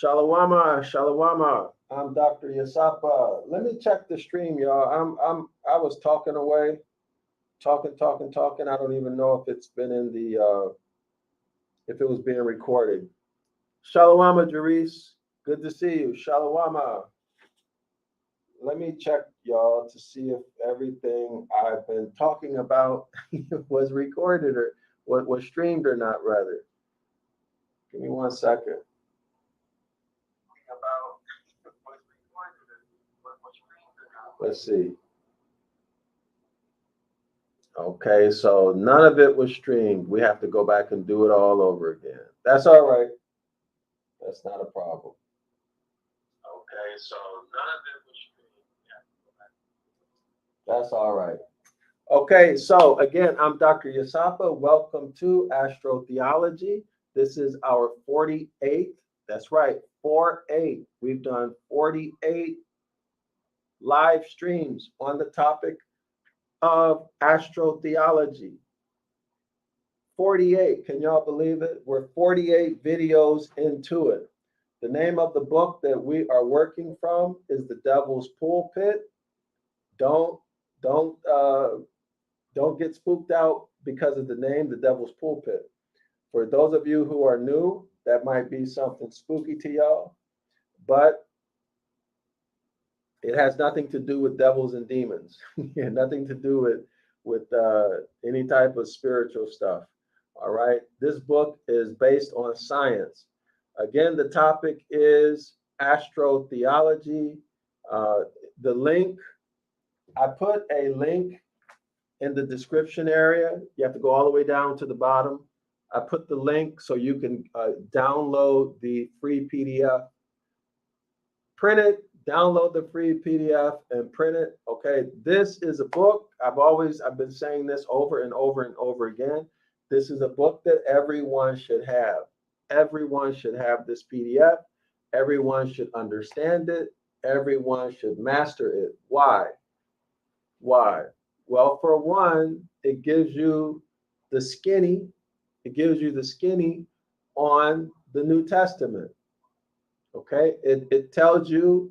Shalawama, Shalawama. I'm Dr. Yasapa. Let me check the stream, y'all. I was talking away, talking. I don't even know if it's been in the if it was being recorded. Shalawama, Jerice. Good to see you. Shalawama. Let me check, y'all, to see if everything I've been talking about was recorded or what was streamed or not, rather. Give me 1 second. Let's see. Okay, so none of it was streamed. We have to go back and do it all over again. That's all right. That's not a problem. Okay, so none of it was streamed. That's all right. Okay, so again, I'm Dr. Yasapa. Welcome to Astrotheology. This is our 48th. That's right, 48. We've done 48 live streams on the topic of astrotheology. 48, can y'all believe it? We're 48 videos into it. The name of the book that we are working from is The Devil's Pulpit. Don't get spooked out because of the name, The Devil's Pulpit. For those of you who are new, that might be something spooky to y'all, but it has nothing to do with devils and demons. Nothing to do with any type of spiritual stuff. All right. This book is based on science. Again, the topic is astrotheology. The link, I put a link in the description area. You have to go all the way down to the bottom. I put the link so you can download the free PDF. Print it, download the free PDF and print it. Okay, this is a book. I've been saying this over and over again. This is a book that everyone should have. Everyone should have this PDF. Everyone should understand it. Everyone should master it. Why? Why? Well, for one, it gives you the skinny. It gives you the skinny on the New Testament. Okay, it tells you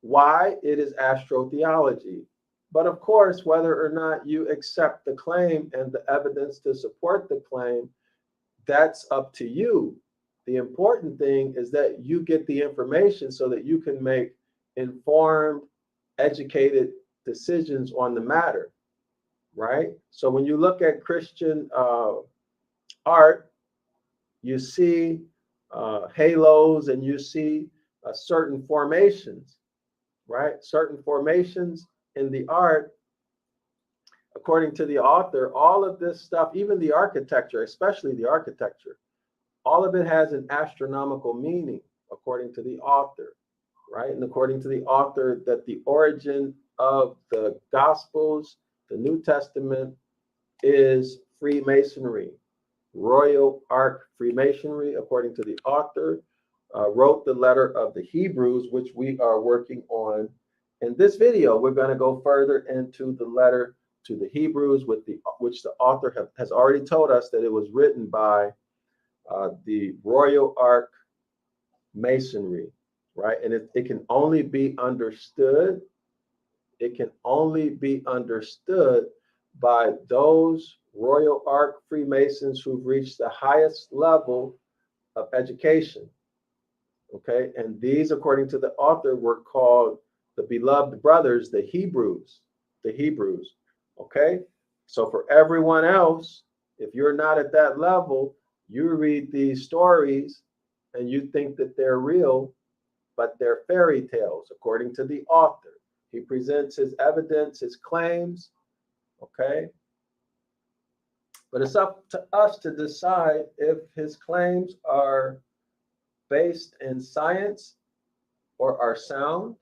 why it is astrotheology. But of course, whether or not you accept the claim and the evidence to support the claim, that's up to you. The important thing is that you get the information so that you can make informed, educated decisions on the matter, right? So when you look at Christian art, you see halos and you see certain formations, right? Certain formations in the art, according to the author, all of this stuff, even the architecture, especially the architecture, all of it has an astronomical meaning, according to the author, right? And according to the author, that the origin of the Gospels, the New Testament, is Freemasonry. Royal Ark Freemasonry, according to the author, wrote the letter of the Hebrews, which we are working on. In this video, we're going to go further into the letter to the Hebrews, which the author has already told us that it was written by the Royal Ark Masonry, right? And it can only be understood. It can only be understood by those Royal Ark Freemasons who've reached the highest level of education. Okay, and these, according to the author, were called the beloved brothers, the Hebrews. The Hebrews. Okay, so for everyone else, if you're not at that level, you read these stories and you think that they're real, but they're fairy tales, according to the author. He presents his evidence, his claims. Okay. But it's up to us to decide if his claims are based in science or are sound,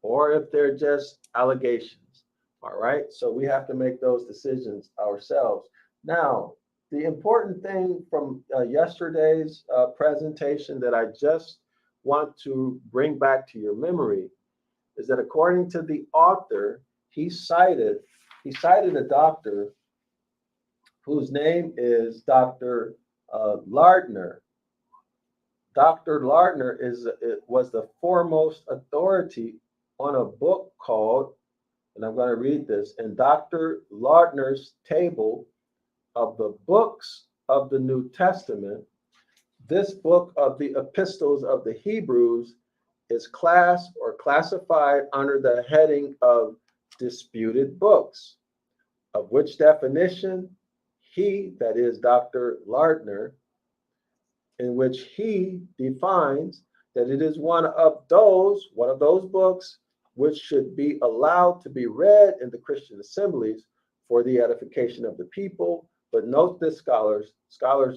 or if they're just allegations. All right. So we have to make those decisions ourselves. Now, the important thing from yesterday's presentation that I just want to bring back to your memory is that according to the author, he cited a doctor whose name is Dr. Lardner. Dr. Lardner was the foremost authority on a book called, and I'm going to read this, in Dr. Lardner's table of the books of the New Testament. This book of the epistles of the Hebrews is classed or classified under the heading of disputed books, of which definition he, that is Dr. Lardner, in which he defines that it is one of those books which should be allowed to be read in the Christian assemblies for the edification of the people. But note this, scholars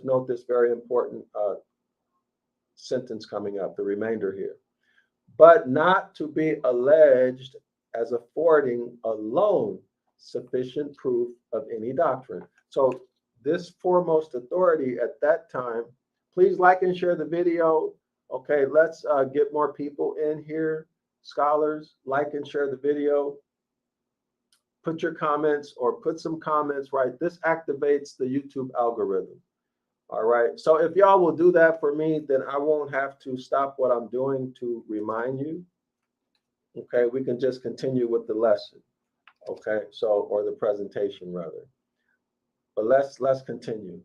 note this very important sentence coming up, the remainder here. But not to be alleged as affording alone sufficient proof of any doctrine. So this foremost authority at that time, please like and share the video. Okay, let's get more people in here. Scholars, like and share the video. Put your comments or put some comments, right? This activates the YouTube algorithm. All right, so if y'all will do that for me, then I won't have to stop what I'm doing to remind you. Okay, we can just continue with the lesson. Okay, so, or the presentation rather. But let's continue.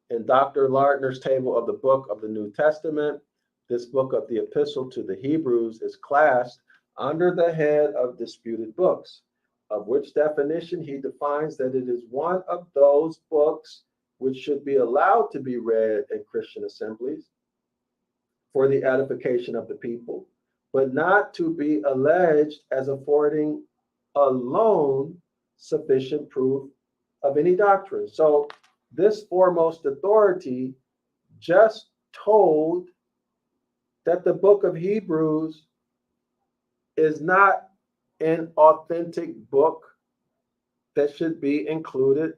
In Dr. Lardner's table of the book of the New Testament, this book of the Epistle to the Hebrews is classed under the head of disputed books, of which definition he defines that it is one of those books which should be allowed to be read in Christian assemblies for the edification of the people, but not to be alleged as affording alone sufficient proof of any doctrine. So this foremost authority just told that the book of Hebrews is not an authentic book that should be included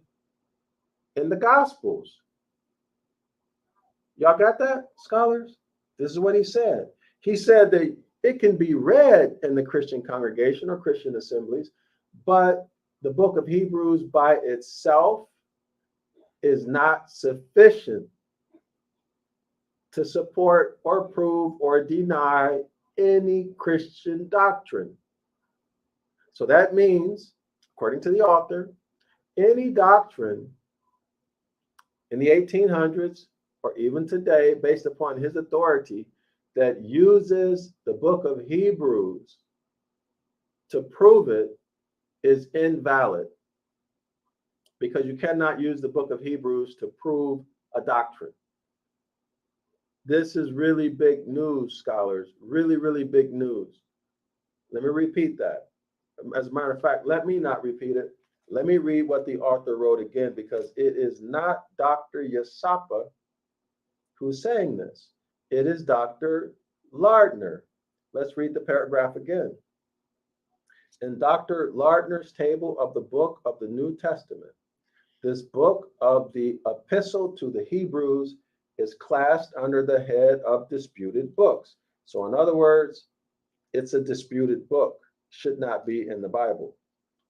in the Gospels. Y'all got that, scholars? This is what he said. He said that it can be read in the Christian congregation or Christian assemblies, but the book of Hebrews by itself is not sufficient to support or prove or deny any Christian doctrine. So that means, according to the author, any doctrine in the 1800s or even today, based upon his authority, that uses the book of Hebrews to prove it is invalid, because you cannot use the book of Hebrews to prove a doctrine. This is really big news, scholars. Really, really big news. Let me repeat that. As a matter of fact, let me not repeat it. Let me read what the author wrote again, because it is not Dr. Yasapa who's saying this. It is Dr. Lardner. Let's read the paragraph again. In Dr. Lardner's table of the book of the New Testament, this book of the Epistle to the Hebrews is classed under the head of disputed books. So in other words, it's a disputed book, should not be in the Bible.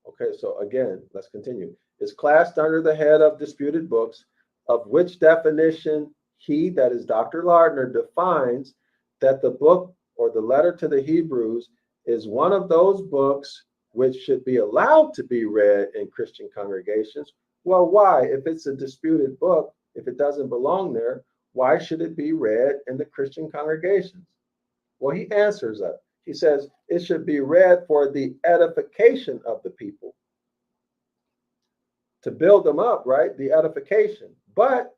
Okay, so again, let's continue. It's classed under the head of disputed books, of which definition he, that is Dr. Lardner, defines that the book or the letter to the Hebrews is one of those books which should be allowed to be read in Christian congregations. Well, why? If it's a disputed book, if it doesn't belong there, why should it be read in the Christian congregations? Well, he answers that. He says it should be read for the edification of the people, to build them up, right? The edification, but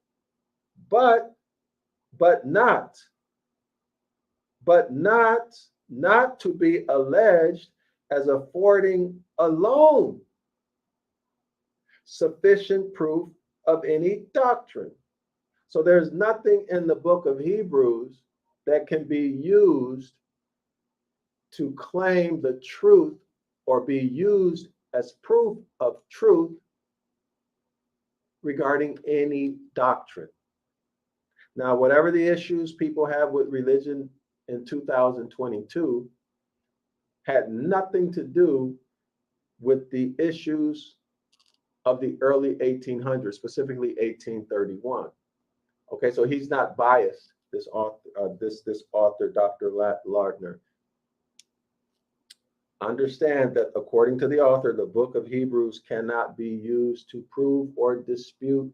not to be alleged as affording alone sufficient proof of any doctrine. So there's nothing in the book of Hebrews that can be used to claim the truth or be used as proof of truth regarding any doctrine. Now, whatever the issues people have with religion in 2022 had nothing to do with the issues of the early 1800s, specifically 1831. Okay, so he's not biased. This author, this author, Dr. Lardner. Understand that according to the author, the book of Hebrews cannot be used to prove or dispute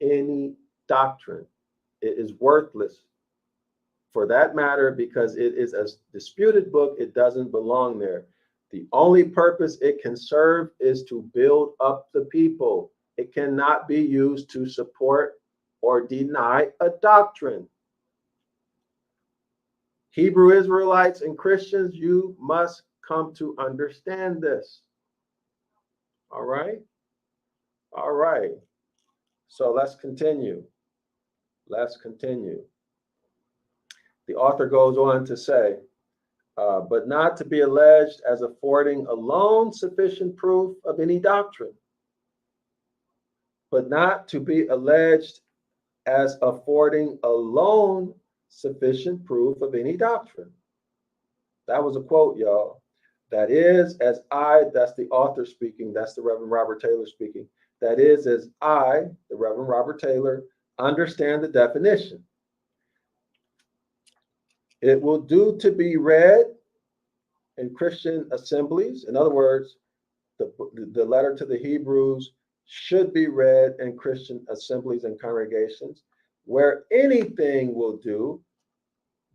any doctrine. It is worthless for that matter because it is a disputed book. It doesn't belong there. The only purpose it can serve is to build up the people. It cannot be used to support or deny a doctrine. Hebrew Israelites and Christians, you must come to understand this. All right? All right. So let's continue. Let's continue. The author goes on to say, but not to be alleged as affording alone sufficient proof of any doctrine. But not to be alleged as affording alone sufficient proof of any doctrine. That was a quote, y'all. That is, as I, that's the author speaking, that's the Reverend Robert Taylor speaking. That is, as I, the Reverend Robert Taylor, understand the definition. It will do to be read in Christian assemblies. In other words, the letter to the Hebrews should be read in Christian assemblies and congregations where anything will do.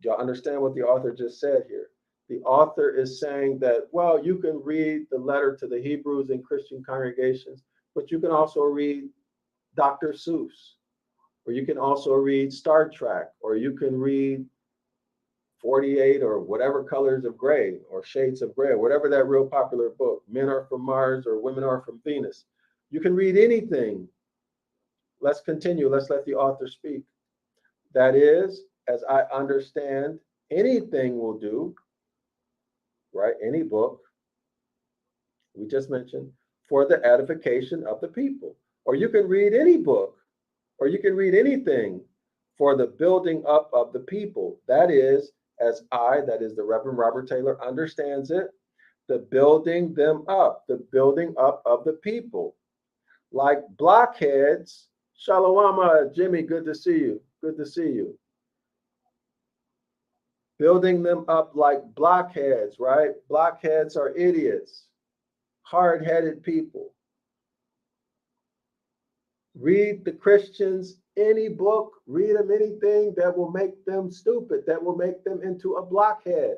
Y'all understand what the author just said here? The author is saying that, well, you can read the letter to the Hebrews in Christian congregations, but you can also read Dr. Seuss, or you can also read Star Trek, or you can read 48 or whatever colors of gray or shades of gray, whatever that real popular book, Men Are From Mars or Women Are From Venus. You can read anything. Let's continue. Let's let the author speak. That is, as I understand, anything will do, right? Any book we just mentioned for the edification of the people. Or you can read any book, or you can read anything for the building up of the people. That is, as I, that is the Reverend Robert Taylor, understands it, the building them up, the building up of the people. Like blockheads. Shalom, Jimmy, good to see you. Good to see you. Building them up like blockheads, right? Blockheads are idiots, hard-headed people. Read the Christians any book, read them anything that will make them stupid, that will make them into a blockhead.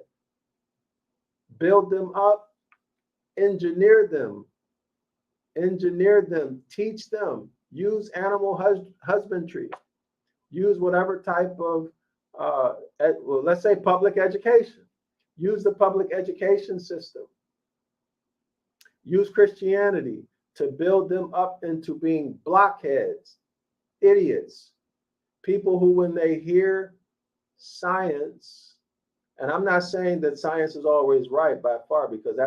Build them up, engineer them, teach them, use animal husbandry, use whatever type of, well, let's say public education. Use the public education system. Use Christianity to build them up into being blockheads, idiots, people who, when they hear science, and I'm not saying that science is always right by far, because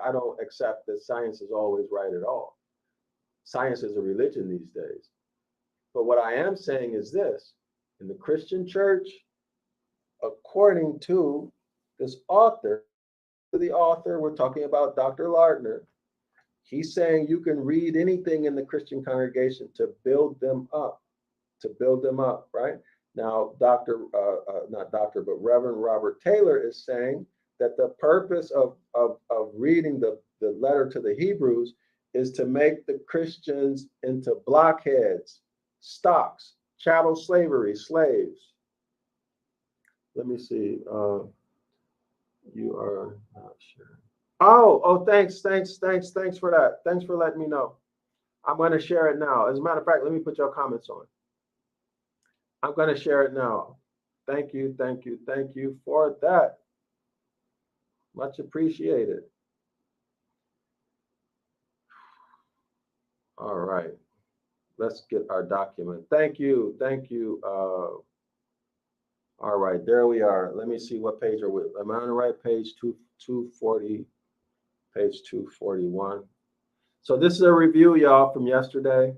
I don't accept that science is always right at all. Science is a religion these days. But what I am saying is this: in the Christian church, according to this author, we're talking about Dr. Lardner, he's saying you can read anything in the Christian congregation to build them up, right? Now, Reverend Robert Taylor is saying that the purpose of reading the letter to the Hebrews is to make the Christians into blockheads, stocks, chattel slavery, slaves. Let me see. You are not sure. Oh, thanks for that. Thanks for letting me know. I'm going to share it now. As a matter of fact, let me put your comments on. I'm going to share it now. Thank you for that. Much appreciated. All right. Let's get our document. Thank you. All right, there we are. Let me see, what page are we? Am I on the right page? 240, page 241. So this is a review, y'all, from yesterday.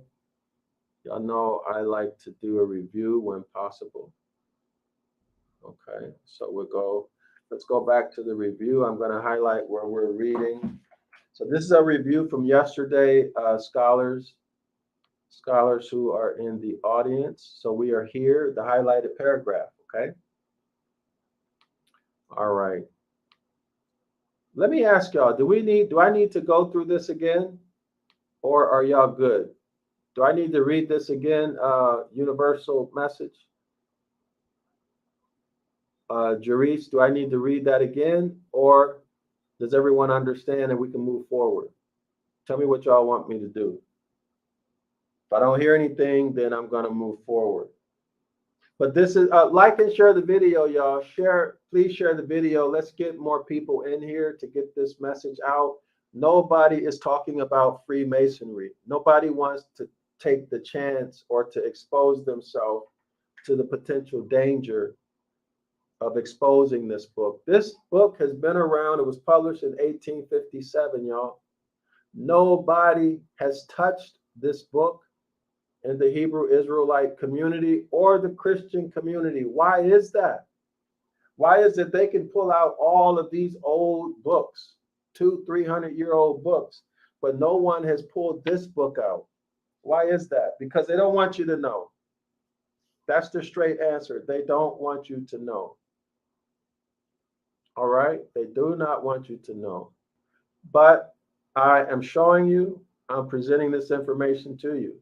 Y'all know I like to do a review when possible. Okay, so let's go back to the review. I'm going to highlight where we're reading. So this is a review from yesterday, scholars. Scholars who are in the audience. So we are here, the highlighted paragraph, okay? All right. Let me ask y'all, do I need to go through this again? Or are y'all good? Do I need to read this again? Universal message. Jerice, do I need to read that again? Or does everyone understand and we can move forward? Tell me what y'all want me to do. If I don't hear anything, then I'm going to move forward. But this is, like and share the video, y'all. Please share the video. Let's get more people in here to get this message out. Nobody is talking about Freemasonry. Nobody wants to take the chance or to expose themselves to the potential danger of exposing this book. This book has been around. It was published in 1857, y'all. Nobody has touched this book in the Hebrew Israelite community or the Christian community. Why is that? Why is it they can pull out all of these old books, 200-300-year-old books, but no one has pulled this book out? Why is that? Because they don't want you to know. That's the straight answer. They don't want you to know. All right? They do not want you to know. But I am showing you, I'm presenting this information to you.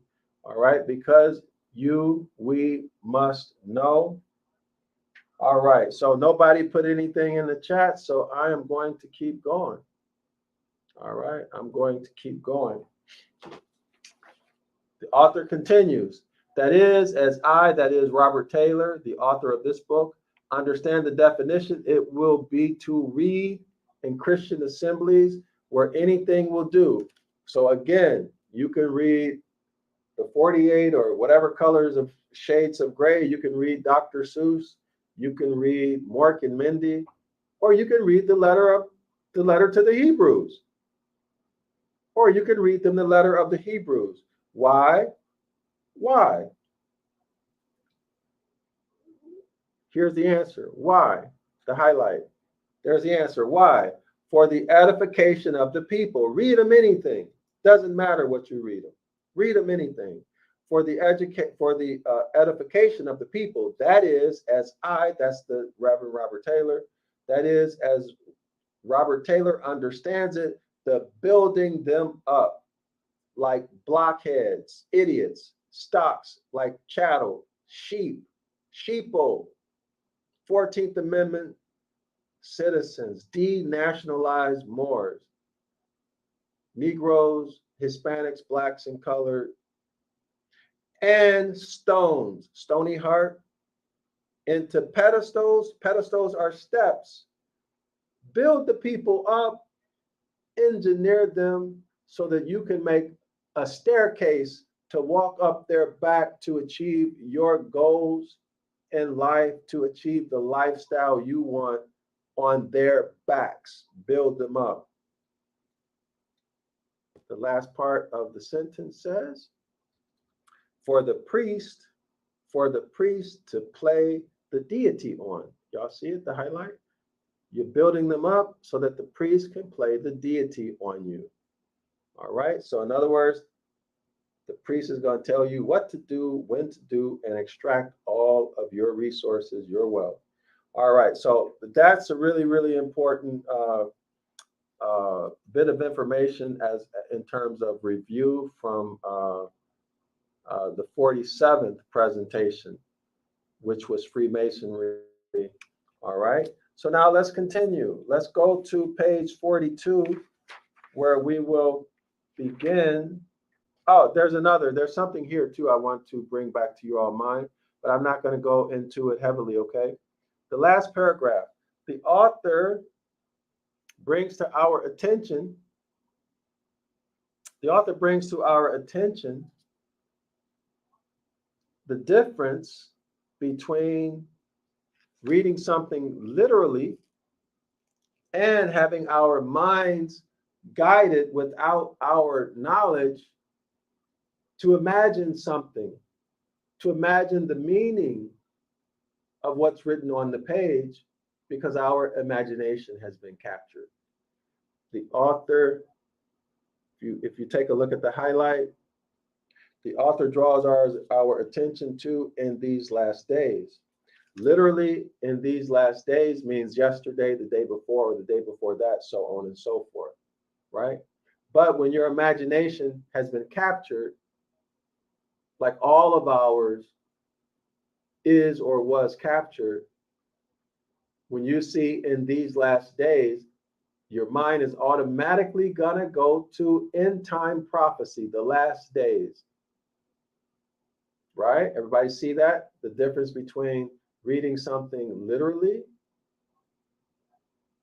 All right? Because we must know. All right. So nobody put anything in the chat. So I am going to keep going. All right. I'm going to keep going. The author continues. That is, that is Robert Taylor, the author of this book, understand the definition, it will be to read in Christian assemblies where anything will do. So again, you can read the 48 or whatever colors of shades of gray. You can read Dr. Seuss. You can read Mork and Mindy, or you can read the letter to the Hebrews, or you can read them the letter of the Hebrews. Why? Why? Here's the answer. Why? The highlight. There's the answer. Why? For the edification of the people. Read them anything. Doesn't matter what you read them. Read them anything. For the edification of the people. That is, that's the Reverend Robert Taylor. That is, as Robert Taylor understands it, the building them up like blockheads, idiots, stocks like chattel, sheeple, 14th Amendment citizens, denationalized Moors, Negroes, Hispanics, blacks, and colored, and stony heart, into pedestals. Pedestals are steps. Build the people up, engineer them so that you can make a staircase to walk up their back to achieve your goals in life, to achieve the lifestyle you want on their backs. Build them up. The last part of the sentence says, for the priest to play the deity on. Y'all see it, the highlight? You're building them up so that the priest can play the deity on you. All right. So in other words, the priest is going to tell you what to do, when to do, and extract all of your resources, your wealth. All right. So that's a really, really important bit of information as in terms of review from the 47th presentation, which was Freemasonry. All right. So now let's continue. Let's go to page 42, where we will begin. Oh, there's something here too I want to bring back to your all mind, but I'm not going to go into it heavily, okay? The last paragraph, the author brings to our attention the difference between reading something literally and having our minds guided without our knowledge to imagine something, to imagine the meaning of what's written on the page, because our imagination has been captured. The author, if you take a look at the highlight, the author draws our attention to in these last days. Literally, in these last days means yesterday, the day before, or the day before that, so on and so forth, right? But when your imagination has been captured, like all of ours is or was captured, when you see in these last days, your mind is automatically gonna go to end time prophecy, the last days, right? Everybody see that? The difference between reading something literally,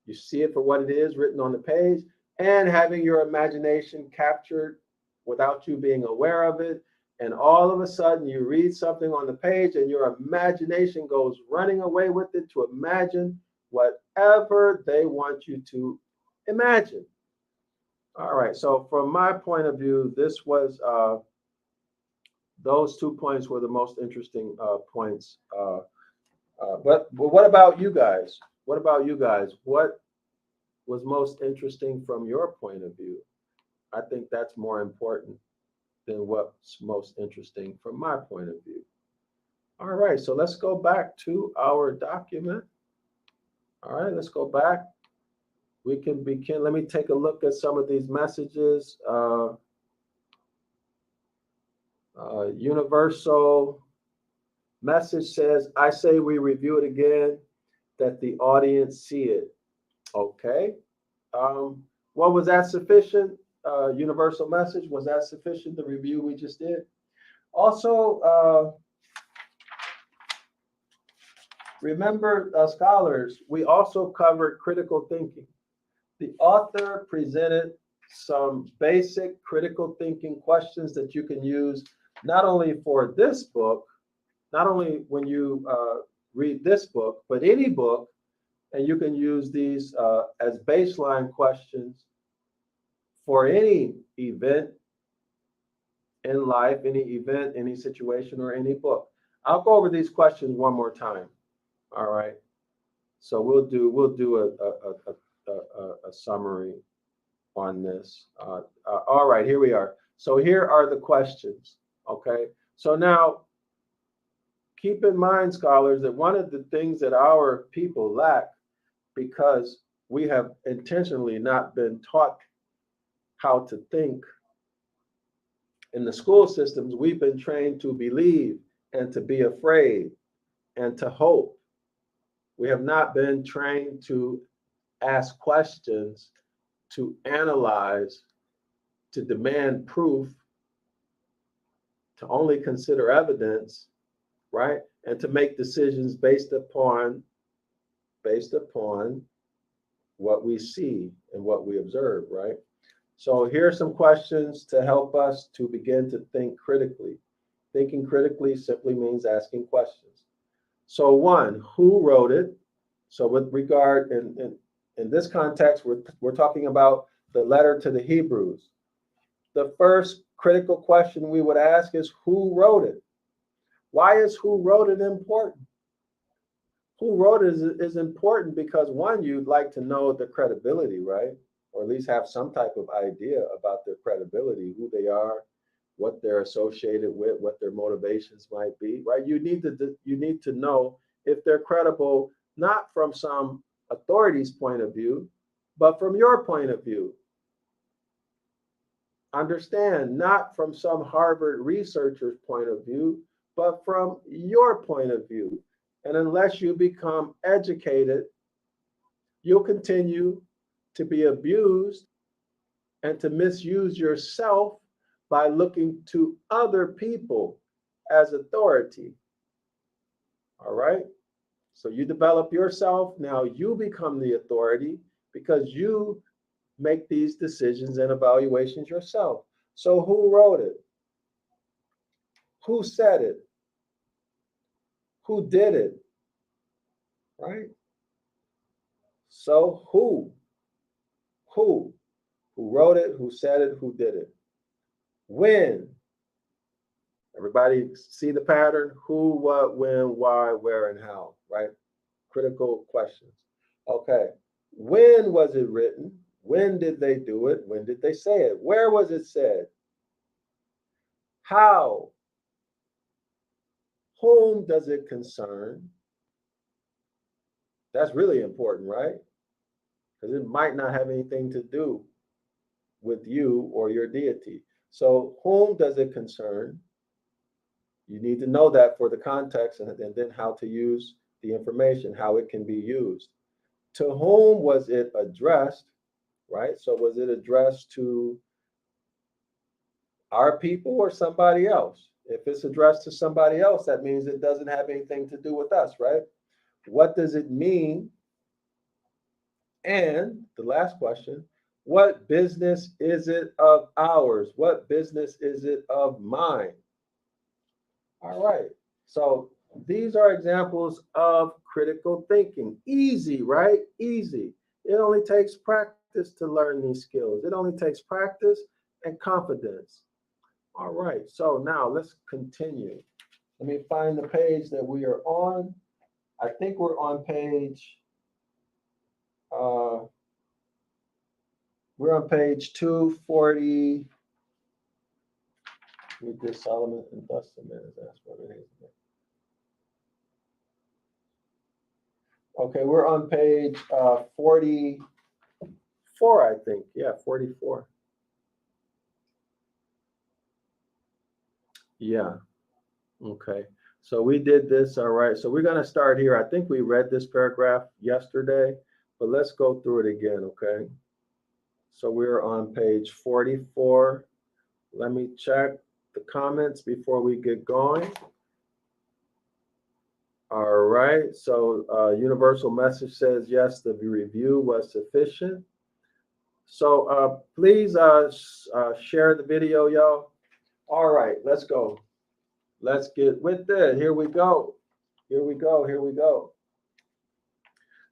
you see it for what it is written on the page, and having your imagination captured without you being aware of it. And all of a sudden you read something on the page and your imagination goes running away with it to imagine whatever they want you to imagine. All right, so from my point of view, this was those 2 points were the most interesting points. But what about you guys? What about you guys? What was most interesting from your point of view? I think that's more important than what's most interesting from my point of view. All right, so let's go back to our document. All right, let's go back. We can begin. Let me take a look at some of these messages. Universal message says, I say we review it again, that the audience see it. Okay. Well, was that sufficient? Universal message, was that sufficient, the review we just did? Also, remember, scholars, we also covered critical thinking. The author presented some basic critical thinking questions that you can use not only for this book, not only when you read this book, but any book, and you can use these as baseline questions for any event in life, any event, any situation, or any book. I'll go over these questions one more time. All right. So we'll do a summary on this. All right, here we are. So here are the questions. Okay. So now, keep in mind, scholars, that one of the things that our people lack, because we have intentionally not been taught how to think in the school systems, we've been trained to believe and to be afraid and to hope. We have not been trained to ask questions, to analyze, to demand proof, to only consider evidence, right? And to make decisions based upon what we see and what we observe, right? So here are some questions to help us to begin to think critically. Thinking critically simply means asking questions. So one, who wrote it? So with regard, in this context, we're talking about the letter to the Hebrews. The first critical question we would ask is, who wrote it? Why is who wrote it important? Who wrote it is important because, one, you'd like to know the credibility, right? Or at least have some type of idea about their credibility, who they are, what they're associated with, what their motivations might be, right? You need to know if they're credible, not from some authority's point of view, but from your point of view. Understand, not from some Harvard researcher's point of view, but from your point of view. And unless you become educated, you'll continue to be abused and to misuse yourself by looking to other people as authority. All right? So you develop yourself, now you become the authority because you make these decisions and evaluations yourself. So who wrote it? Who said it? Who did it? Right? So who? Who wrote it? Who said it? Who did it? When? Everybody see the pattern? Who, what, when, why, where, and how, right? Critical questions. Okay. When was it written? When did they do it? When did they say it? Where was it said? How? Whom does it concern? That's really important, right? Because it might not have anything to do with you or your deity. So whom does it concern? You need to know that for the context and then how to use the information, how it can be used. To whom was it addressed, right? So was it addressed to our people or somebody else? If it's addressed to somebody else, that means it doesn't have anything to do with us, right? What does it mean? And the last question, what business is it of ours? What business is it of mine? All right. So these are examples of critical thinking. Easy, right? Easy. It only takes practice to learn these skills. It only takes practice and confidence. All right. So now let's continue. Let me find the page that we are on. I think we're on page, we're on page 240. We did Solomon and thus the man is asked what it is. Okay, we're on page 44, I think. Yeah, 44. Yeah. Okay. So we did this. All right. So we're going to start here. I think we read this paragraph yesterday, but let's go through it again. Okay. So we're on page 44. Let me check the comments before we get going. All right. So Universal Message says, yes, the review was sufficient. So please share the video, y'all. All right, let's go. Let's get with it. Here we go. Here we go. Here we go.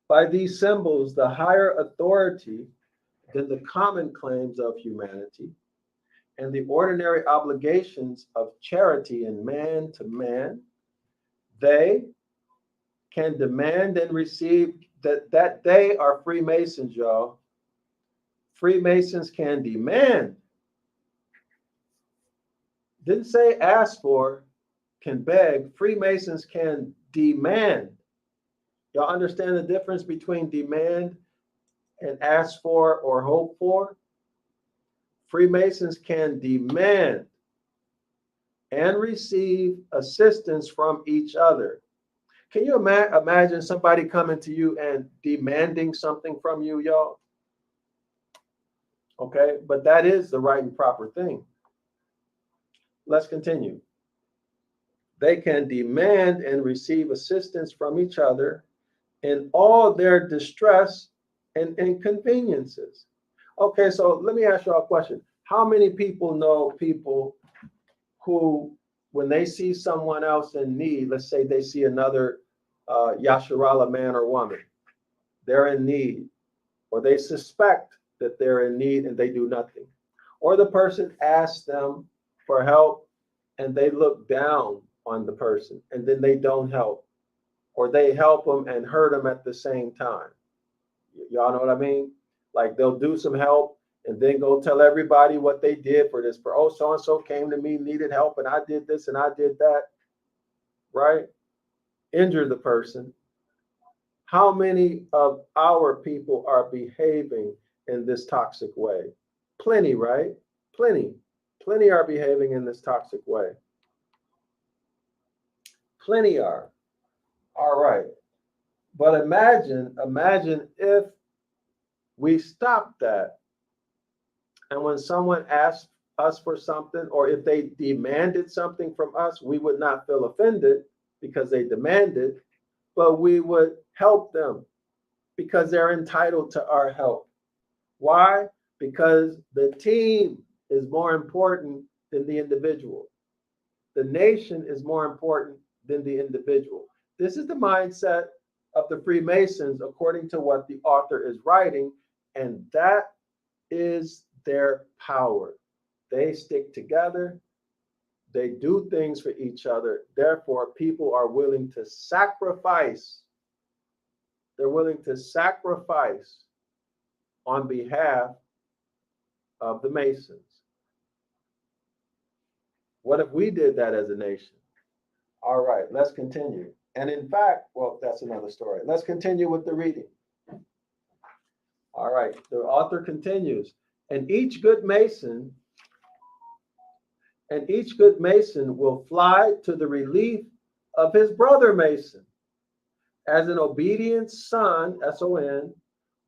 By these symbols, the higher authority than the common claims of humanity and the ordinary obligations of charity in man to man, they can demand and receive that they are Freemasons, y'all. Freemasons can demand. Didn't say ask for, can beg. Freemasons can demand. Y'all understand the difference between demand and ask for or hope for? Freemasons can demand and receive assistance from each other. Can you imagine somebody coming to you and demanding something from you, y'all? Okay, but that is the right and proper thing. Let's continue. They can demand and receive assistance from each other in all their distress and inconveniences. Okay, so let me ask y'all a question. How many people know people who, when they see someone else in need, let's say they see another Yasharala man or woman, they're in need, or they suspect that they're in need and they do nothing, or the person asks them for help and they look down on the person and then they don't help, or they help them and hurt them at the same time. Y'all know what I mean? Like they'll do some help and then go tell everybody what they did for this. Oh, so-and-so came to me, needed help, and I did this and I did that, right? Injure the person. How many of our people are behaving in this toxic way? Plenty, right? Plenty. Plenty are behaving in this toxic way. Plenty are. All right. But imagine if we stop that. And when someone asks us for something, or if they demanded something from us, we would not feel offended because they demanded, but we would help them because they're entitled to our help. Why? Because the team is more important than the individual. The nation is more important than the individual. This is the mindset of the Freemasons, according to what the author is writing, and that is their power. They stick together. They do things for each other. Therefore, people are willing to sacrifice. They're willing to sacrifice on behalf of the Masons. What if we did that as a nation? All right, let's continue. And in fact, well, that's another story. Let's continue with the reading. All right, the author continues, and each good Mason will fly to the relief of his brother Mason as an obedient son, S-O-N,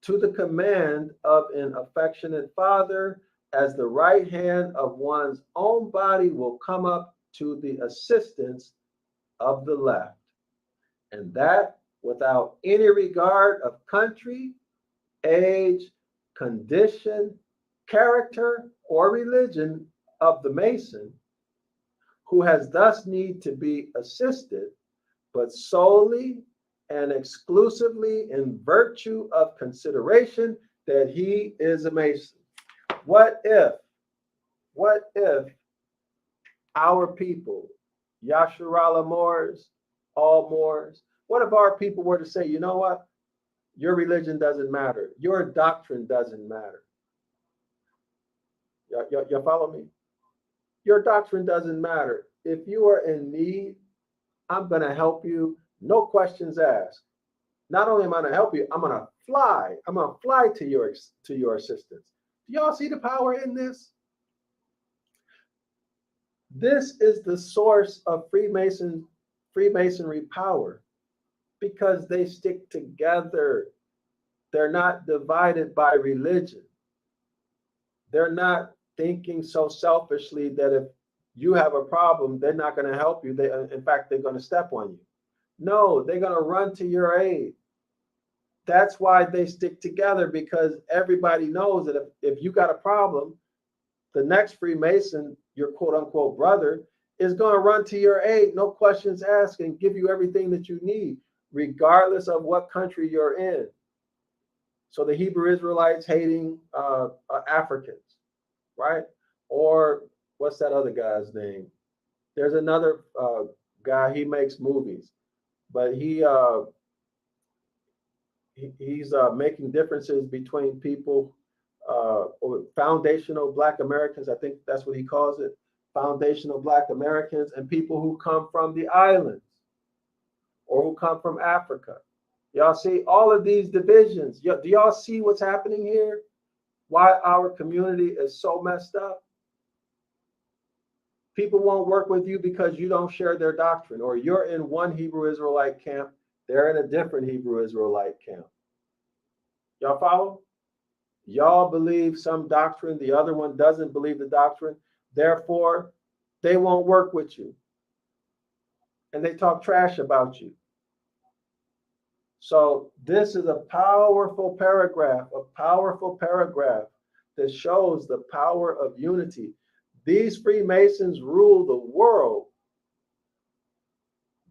to the command of an affectionate father, as the right hand of one's own body will come up to the assistance of the left, and that without any regard of country, age, condition, character, or religion of the Mason, who has thus need to be assisted, but solely and exclusively in virtue of consideration that he is a Mason. What if our people, Yasharala Moors, all Moors, what if our people were to say, you know what? Your religion doesn't matter. Your doctrine doesn't matter. You follow me? Your doctrine doesn't matter. If you are in need, I'm going to help you. No questions asked. Not only am I going to help you, I'm going to fly. I'm going to fly to your assistance. Do y'all see the power in this? This is the source of Freemasonry power, because they stick together. They're not divided by religion. They're not thinking so selfishly that if you have a problem, they're not going to help you. In fact, they're going to step on you. No, they're going to run to your aid. That's why they stick together, because everybody knows that if you got a problem, the next Freemason, your quote unquote brother, is going to run to your aid, no questions asked, and give you everything that you need, regardless of what country you're in. So the Hebrew Israelites hating Africans, right? Or what's that other guy's name? There's another guy, he makes movies, but he's making differences between people, or foundational Black Americans, I think that's what he calls it, foundational Black Americans, and people who come from the islands or who come from Africa. Y'all see all of these divisions. Do y'all see what's happening here? Why our community is so messed up? People won't work with you because you don't share their doctrine, or you're in one Hebrew Israelite camp, they're in a different Hebrew Israelite camp. Y'all follow? Y'all believe some doctrine, the other one doesn't believe the doctrine. Therefore, they won't work with you. And they talk trash about you. So this is a powerful paragraph that shows the power of unity. These Freemasons rule the world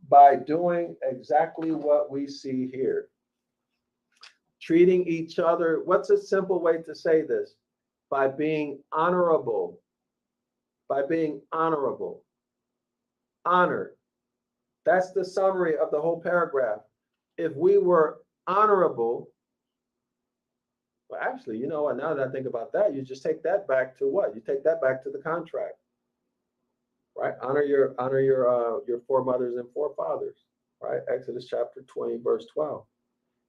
by doing exactly what we see here. Treating each other, what's a simple way to say this? By being honorable. By being honorable. Honored. That's the summary of the whole paragraph. If we were honorable, well, actually, you know what? Now that I think about that, you just take that back to what? You take that back to the contract, right? Honor your foremothers and forefathers, right? Exodus chapter 20, verse 12.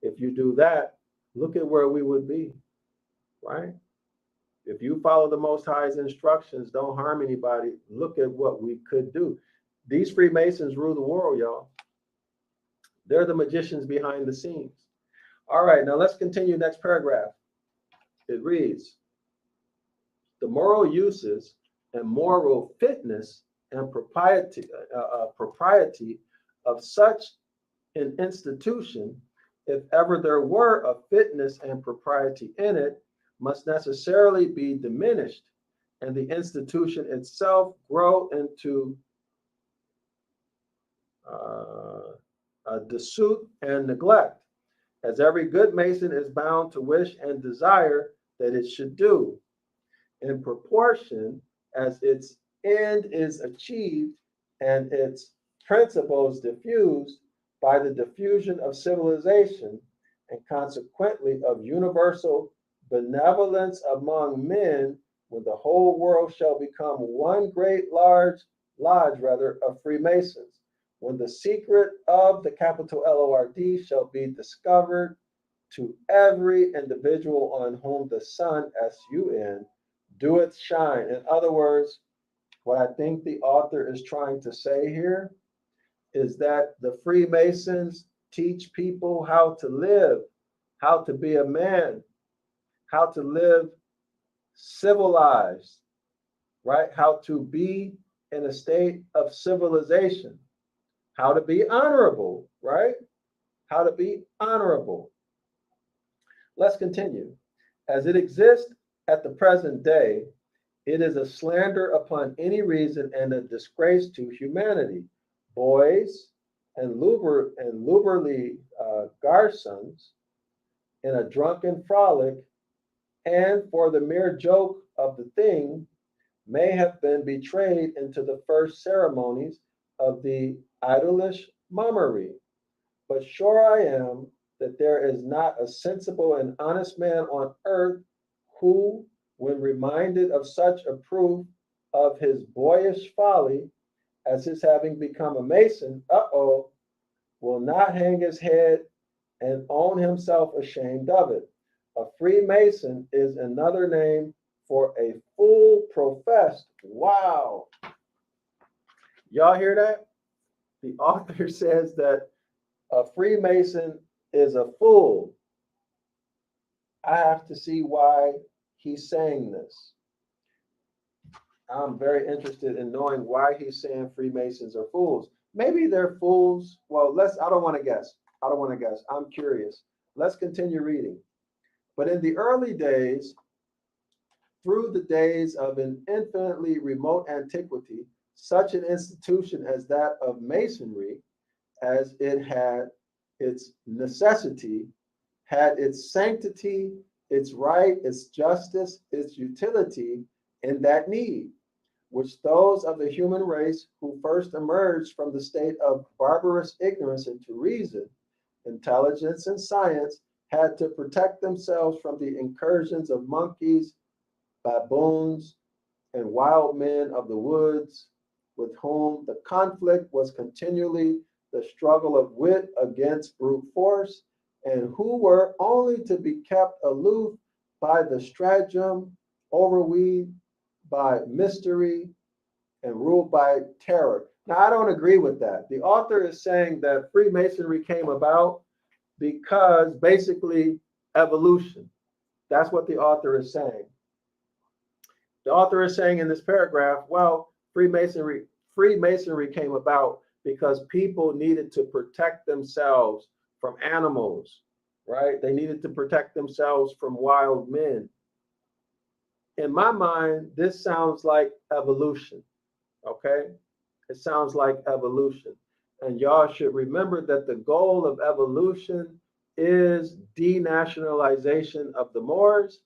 If you do that, look at where we would be, right? If you follow the Most High's instructions, don't harm anybody, look at what we could do. These Freemasons rule the world, y'all. They're the magicians behind the scenes. All right, now let's continue next paragraph. It reads, the moral uses and moral fitness and propriety of such an institution, if ever there were a fitness and propriety in it, must necessarily be diminished, and the institution itself grow into disuse and neglect, as every good Mason is bound to wish and desire that it should do, in proportion as its end is achieved and its principles diffused by the diffusion of civilization, and consequently of universal benevolence among men, when the whole world shall become one great large lodge rather, of Freemasons, when the secret of the capital Lord shall be discovered to every individual on whom the sun, sun, doeth shine. In other words, what I think the author is trying to say here is that the Freemasons teach people how to live, how to be a man, how to live civilized, right? How to be in a state of civilization, how to be honorable, right? How to be honorable. Let's continue. As it exists at the present day, it is a slander upon any reason and a disgrace to humanity. Boys and lubberly garçons in a drunken frolic, and for the mere joke of the thing, may have been betrayed into the first ceremonies of the idolish mummery. But sure I am that there is not a sensible and honest man on earth who, when reminded of such a proof of his boyish folly as his having become a Mason, will not hang his head and own himself ashamed of it. A Freemason is another name for a fool professed. Wow. Y'all hear that? The author says that a Freemason is a fool. I have to see why he's saying this. I'm very interested in knowing why he's saying Freemasons are fools. Maybe they're fools. Well, I don't want to guess. I'm curious. Let's continue reading. But in the early days, through the days of an infinitely remote antiquity, such an institution as that of Masonry, as it had its necessity, had its sanctity, its right, its justice, its utility in that need, which those of the human race who first emerged from the state of barbarous ignorance into reason, intelligence, and science had to protect themselves from the incursions of monkeys, baboons, and wild men of the woods, with whom the conflict was continually the struggle of wit against brute force, and who were only to be kept aloof by the stratagem, overweighed by mystery, and ruled by terror. Now, I don't agree with that. The author is saying that Freemasonry came about because basically evolution. That's what the author is saying. The author is saying in this paragraph, well, Freemasonry came about because people needed to protect themselves from animals, right? They needed to protect themselves from wild men. In my mind, this sounds like evolution, okay? It sounds like evolution. And y'all should remember that the goal of evolution is denationalization of the Moors.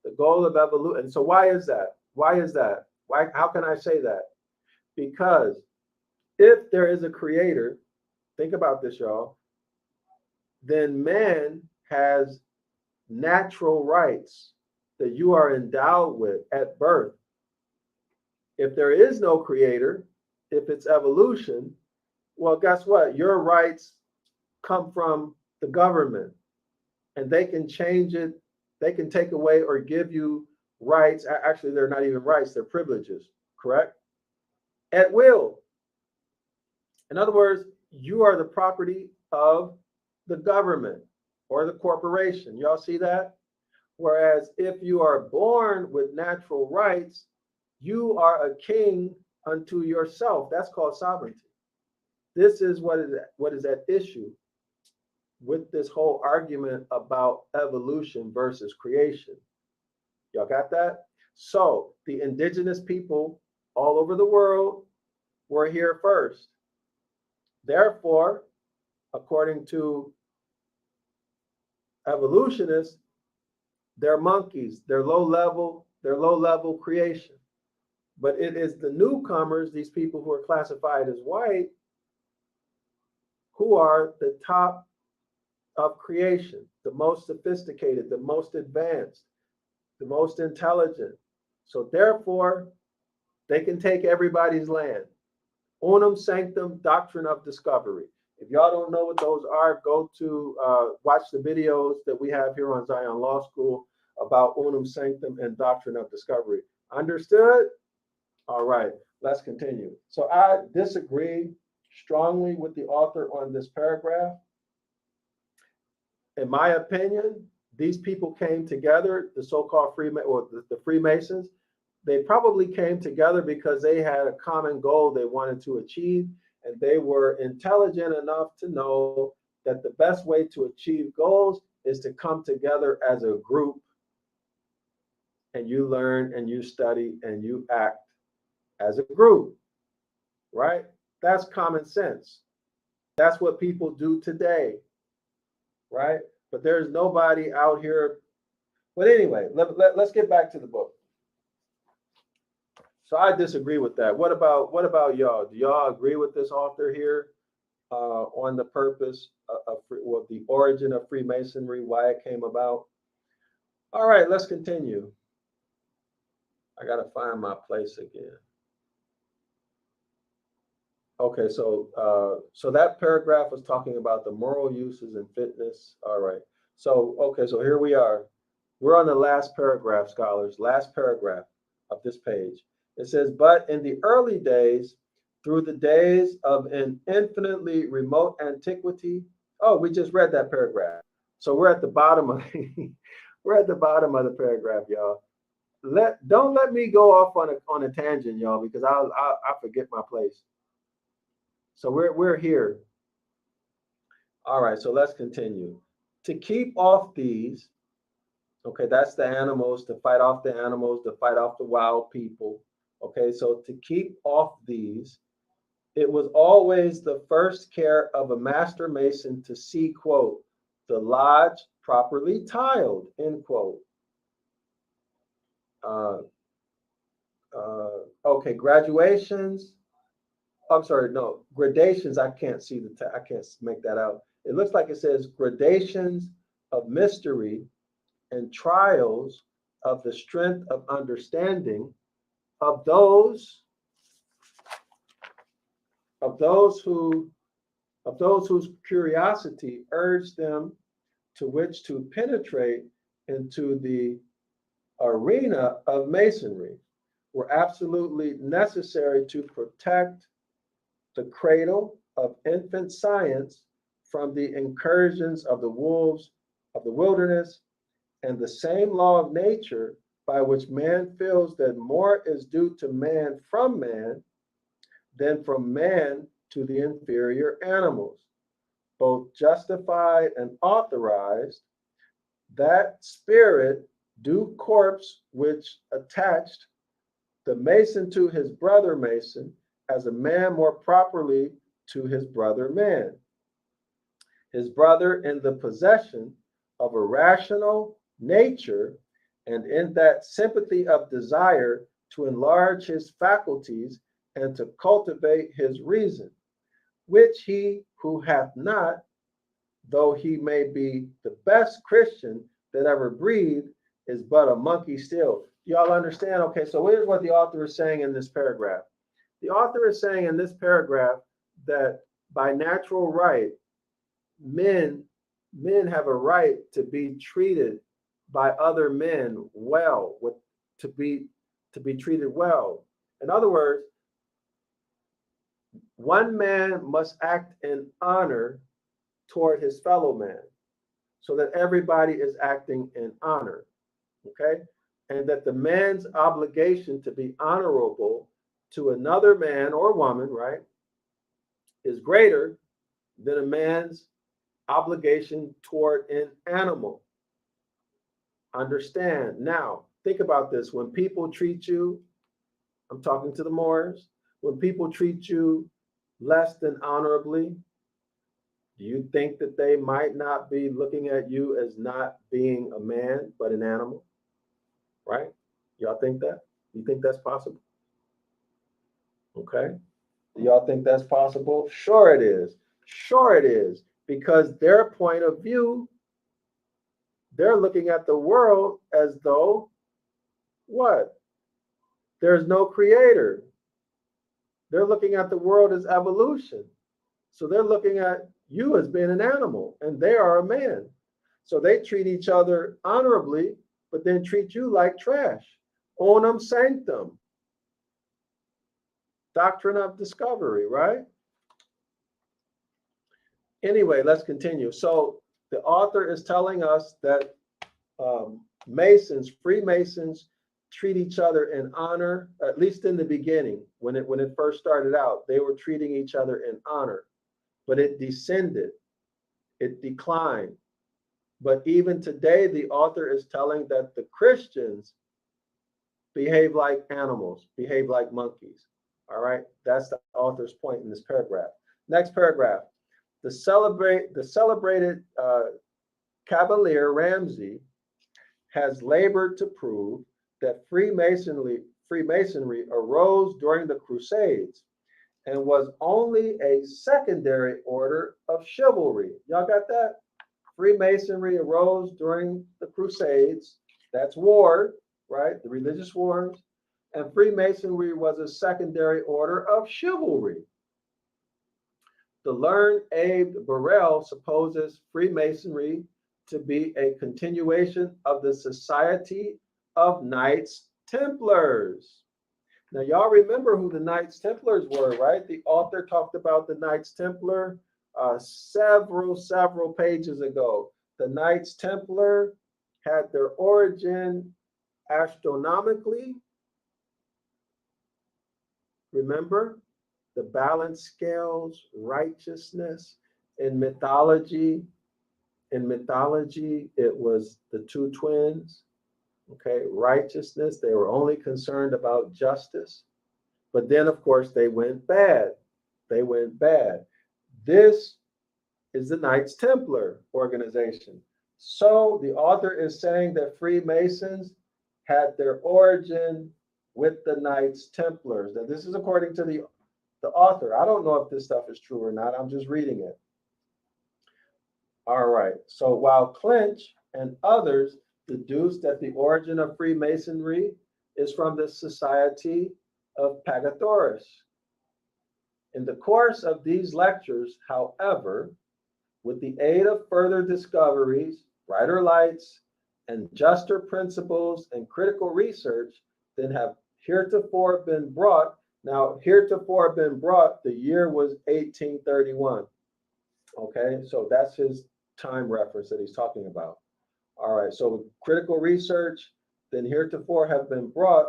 The goal of evolution. And so why is that? How can I say that? Because if there is a creator, think about this, y'all, then man has natural rights that you are endowed with at birth. If there is no creator, if it's evolution, well, guess what? Your rights come from the government, and they can change it. They can take away or give you rights. Actually, they're not even rights, they're privileges, correct? At will. In other words, you are the property of the government or the corporation. Y'all see that? Whereas if you are born with natural rights, you are a king unto yourself. That's called sovereignty. This is what is at issue with this whole argument about evolution versus creation. Y'all got that? So the indigenous people all over the world were here first. Therefore, according to evolutionists, they're monkeys, they're low level creation. But it is the newcomers, these people who are classified as white, who are the top of creation, the most sophisticated, the most advanced, the most intelligent. So therefore, they can take everybody's land. Unum Sanctum, Doctrine of Discovery. If y'all don't know what those are, go to watch the videos that we have here on Zion Law School about Unum Sanctum and Doctrine of Discovery. Understood? All right, let's continue. So I disagree strongly with the author on this paragraph. In my opinion, these people came together, the so-called the Freemasons. They probably came together because they had a common goal they wanted to achieve, and they were intelligent enough to know that the best way to achieve goals is to come together as a group, and you learn and you study and you act as a group, right? That's common sense. That's what people do today, right? But there's nobody out here. But anyway, let's get back to the book. So I disagree with that. What about y'all? Do y'all agree with this author here on the purpose of the origin of Freemasonry, why it came about? All right, let's continue. I got to find my place again. Okay, so that paragraph was talking about the moral uses and fitness. All right. So here we are. We're on the last paragraph, scholars. Last paragraph of this page. It says, but in the early days, through the days of an infinitely remote antiquity. Oh, we just read that paragraph. So we're at the bottom of the paragraph, y'all. Don't let me go off on a tangent, y'all, because I forget my place. So we're here. All right, so let's continue. To keep off these, okay, that's the animals, to fight off the animals, to fight off the wild people. Okay, so to keep off these, it was always the first care of a master mason to see, quote, the lodge properly tiled, end quote. Okay, graduations. I'm sorry, no, gradations. I can't see I can't make that out. It looks like it says gradations of mystery and trials of the strength of understanding of those whose curiosity urged them to which to penetrate into the arena of masonry were absolutely necessary to protect the cradle of infant science from the incursions of the wolves of the wilderness, and the same law of nature by which man feels that more is due to man from man than from man to the inferior animals, both justified and authorized, that spirit due corpse which attached the mason to his brother mason as a man more properly to his brother man, his brother in the possession of a rational nature, and in that sympathy of desire to enlarge his faculties and to cultivate his reason, which he who hath not, though he may be the best Christian that ever breathed, is but a monkey still. Y'all understand? Okay, so here's what the author is saying in this paragraph. The author is saying in this paragraph that by natural right, men have a right to be treated by other men well, to be treated well. In other words, one man must act in honor toward his fellow man, so that everybody is acting in honor, okay? And that the man's obligation to be honorable to another man or woman, right, is greater than a man's obligation toward an animal. Understand. Now, think about this. When people treat you, I'm talking to the Moors, when people treat you less than honorably, do you think that they might not be looking at you as not being a man, but an animal? Right? Y'all think that? You think that's possible? Okay. Do y'all think that's possible? Sure it is. Sure it is. Because their point of view, they're looking at the world as though, what? There's no creator. They're looking at the world as evolution. So they're looking at you as being an animal, and they are a man. So they treat each other honorably, but then treat you like trash. Onum sanctum. Doctrine of discovery, right? Anyway, let's continue. So the author is telling us that Masons, Freemasons, treat each other in honor, at least in the beginning, when it first started out, they were treating each other in honor, but it descended, it declined. But even today, the author is telling that the Christians behave like animals, behave like monkeys. All right, that's the author's point in this paragraph. Next paragraph. The celebrated Cavalier Ramsey has labored to prove that Freemasonry arose during the Crusades and was only a secondary order of chivalry. Y'all got that? Freemasonry arose during the Crusades. That's war, right? The religious wars. And Freemasonry was a secondary order of chivalry. The learned Abe Darrell supposes Freemasonry to be a continuation of the Society of Knights Templars. Now, y'all remember who the Knights Templars were, right? The author talked about the Knights Templar several pages ago. The Knights Templar had their origin astronomically. Remember? The balance scales, righteousness. In mythology, it was the two twins. Okay, righteousness. They were only concerned about justice. But then, of course, they went bad. They went bad. This is the Knights Templar organization. So the author is saying that Freemasons had their origin with the Knights Templars. Now, this is according to the author. I don't know if this stuff is true or not. I'm just reading it. All right. So while Clinch and others deduced that the origin of Freemasonry is from the Society of Pythagoras. In the course of these lectures, however, with the aid of further discoveries, brighter lights, and juster principles and critical research than have heretofore been brought. Now, heretofore been brought, the year was 1831. Okay, so that's his time reference that he's talking about. All right, so with critical research than heretofore have been brought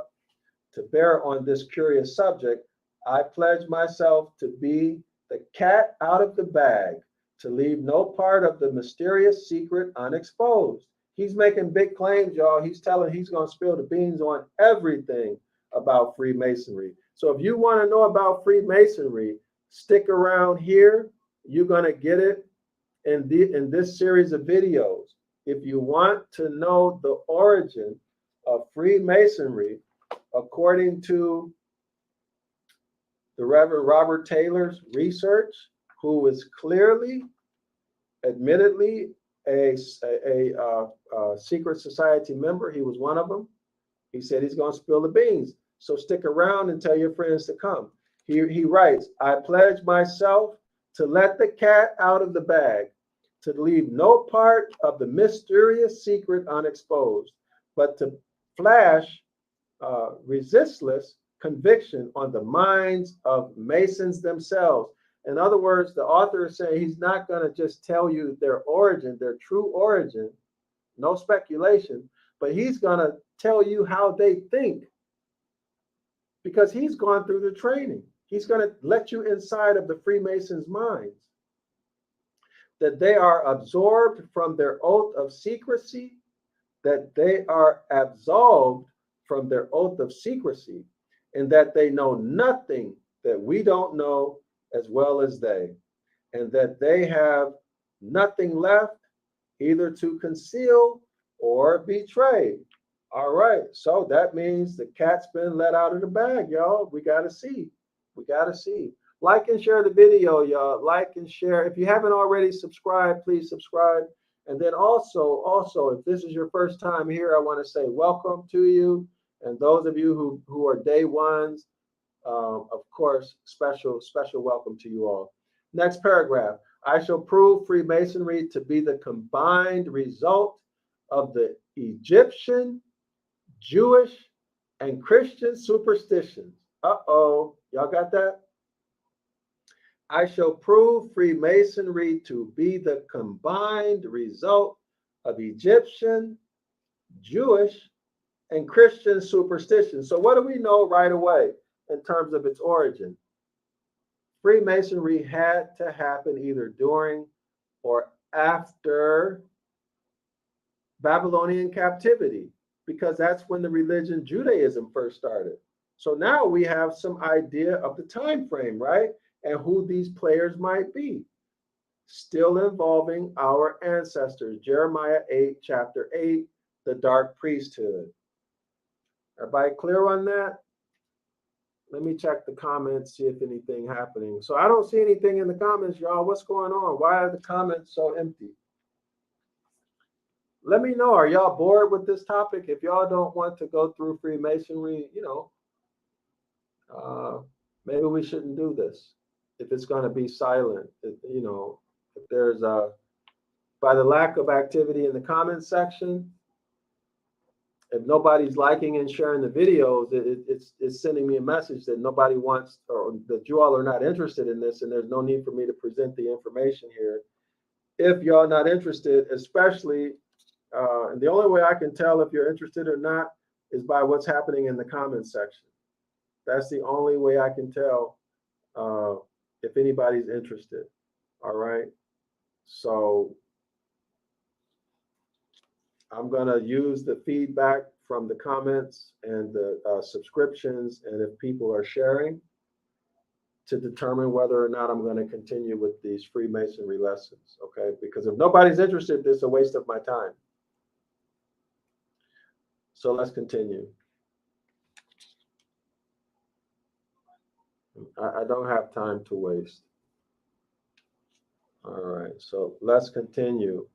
to bear on this curious subject, I pledge myself to be the cat out of the bag, to leave no part of the mysterious secret unexposed. He's making big claims, y'all. He's telling he's going to spill the beans on everything about Freemasonry. So if you want to know about Freemasonry, stick around here. You're going to get it in this series of videos. If you want to know the origin of Freemasonry, according to the Reverend Robert Taylor's research, who is clearly, admittedly, a secret society member. He was one of them. He said he's going to spill the beans. So stick around and tell your friends to come. He writes, I pledge myself to let the cat out of the bag, to leave no part of the mysterious secret unexposed, but to flash resistless conviction on the minds of Masons themselves. In other words, the author is saying he's not going to just tell you their origin, their true origin, no speculation, but he's going to tell you how they think, because he's gone through the training. He's going to let you inside of the Freemasons' minds, that they are absorbed from their oath of secrecy, that they are absolved from their oath of secrecy, and that they know nothing that we don't know as well as they, and that they have nothing left either to conceal or betray. All right, so that means the cat's been let out of the bag, y'all. We got to see. We got to see. Like and share the video, y'all. Like and share. If you haven't already subscribed, please subscribe. And then also, if this is your first time here, I want to say welcome to you. And those of you who are day ones, Of course, special welcome to you all. Next paragraph. I shall prove Freemasonry to be the combined result of the Egyptian, Jewish, and Christian superstitions. Uh-oh, y'all got that? I shall prove Freemasonry to be the combined result of Egyptian, Jewish, and Christian superstition. So what do we know right away in terms of its origin? Freemasonry had to happen either during or after Babylonian captivity, because that's when the religion Judaism first started. So now we have some idea of the time frame, right? And who these players might be. Still involving our ancestors. Jeremiah 8, chapter 8, the dark priesthood. Everybody clear on that? Let me check the comments, see if anything happening. So I don't see anything in the comments, y'all. What's going on? Why are the comments so empty? Let me know. Are y'all bored with this topic? If y'all don't want to go through Freemasonry, maybe we shouldn't do this. If it's going to be silent, if there's by the lack of activity in the comments section, if nobody's liking and sharing the videos, it's sending me a message that nobody wants, or that you all are not interested in this, and there's no need for me to present the information here. If y'all not interested, especially, and the only way I can tell if you're interested or not is by what's happening in the comments section. That's the only way I can tell if anybody's interested. All right. So I'm going to use the feedback from the comments and the subscriptions, and if people are sharing, to determine whether or not I'm going to continue with these Freemasonry lessons. Okay. Because if nobody's interested, this is a waste of my time. So let's continue. I don't have time to waste. All right, so let's continue.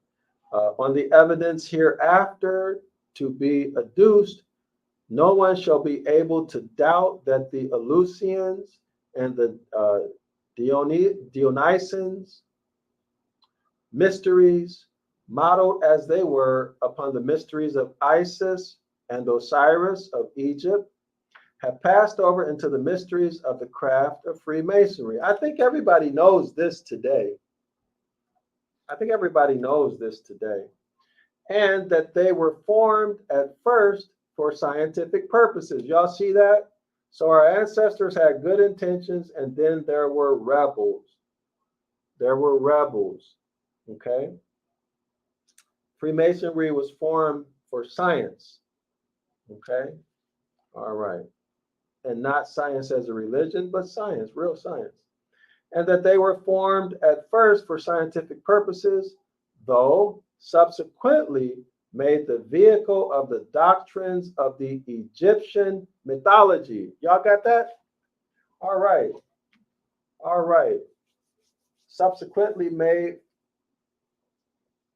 On the evidence hereafter to be adduced, no one shall be able to doubt that the Ellucians and the Dionysians mysteries, modeled as they were upon the mysteries of Isis and Osiris of Egypt, have passed over into the mysteries of the craft of Freemasonry. I think everybody knows this today. And that they were formed at first for scientific purposes. Y'all see that? So our ancestors had good intentions, and then there were rebels. Okay? Freemasonry was formed for science. Okay? All right. And not science as a religion, but science, real science. And that they were formed at first for scientific purposes, though subsequently made the vehicle of the doctrines of the Egyptian mythology. Y'all got that? All right. Subsequently made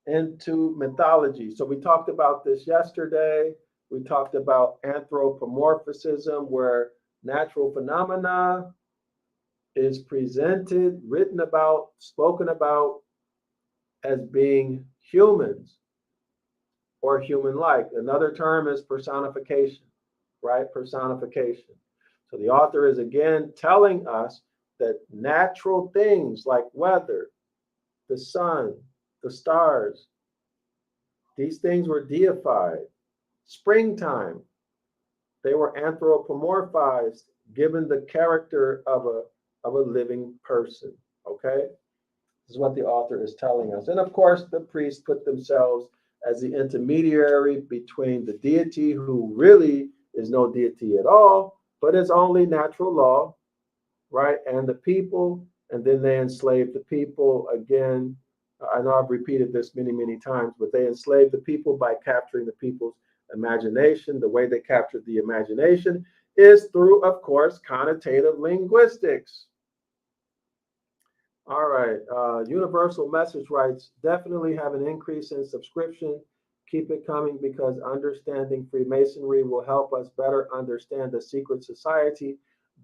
into mythology. So we talked about this yesterday. We talked about anthropomorphism, where natural phenomena is presented, written about, spoken about as being humans or human-like. Another term is personification, right? Personification. So the author is again telling us that natural things like weather, the sun, the stars, these things were deified. Springtime, they were anthropomorphized, given the character of a living person. Okay, this is what the author is telling us. And of course, the priests put themselves as the intermediary between the deity, who really is no deity at all, but is only natural law, right, and the people. And then they enslaved the people again. I know I've repeated this many times, but they enslaved the people by capturing the people's imagination. The way they captured the imagination is through, of course, connotative linguistics. All right, Universal Message writes, definitely have an increase in subscription. Keep it coming, because understanding Freemasonry will help us better understand the secret society,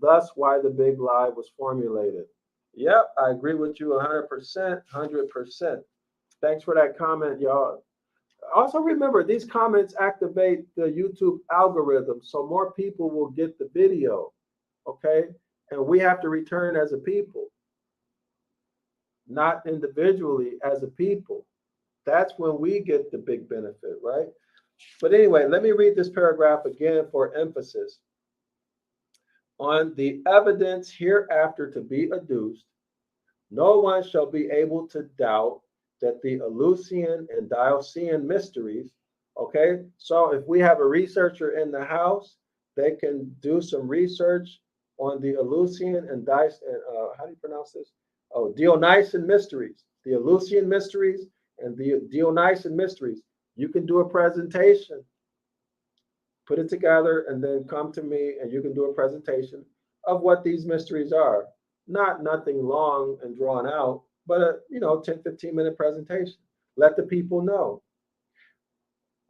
Thus, why the big lie was formulated. Yep, I agree with you 100%, 100%. Thanks for that comment, y'all. Also remember, these comments activate the YouTube algorithm, so more people will get the video, okay? And we have to return as a people, not individually, as a people. That's when we get the big benefit, right? But anyway, let me read this paragraph again for emphasis. On the evidence hereafter to be adduced, no one shall be able to doubt that the Ellucian and Diocesian mysteries, okay? So if we have a researcher in the house, they can do some research on the Ellucian and how do you pronounce this? Oh, Dionysian mysteries, the Ellucian mysteries and the Dionysian mysteries. You can do a presentation, put it together, and then come to me and you can do a presentation of what these mysteries are. Nothing long and drawn out, but a 10, 15-minute presentation. Let the people know.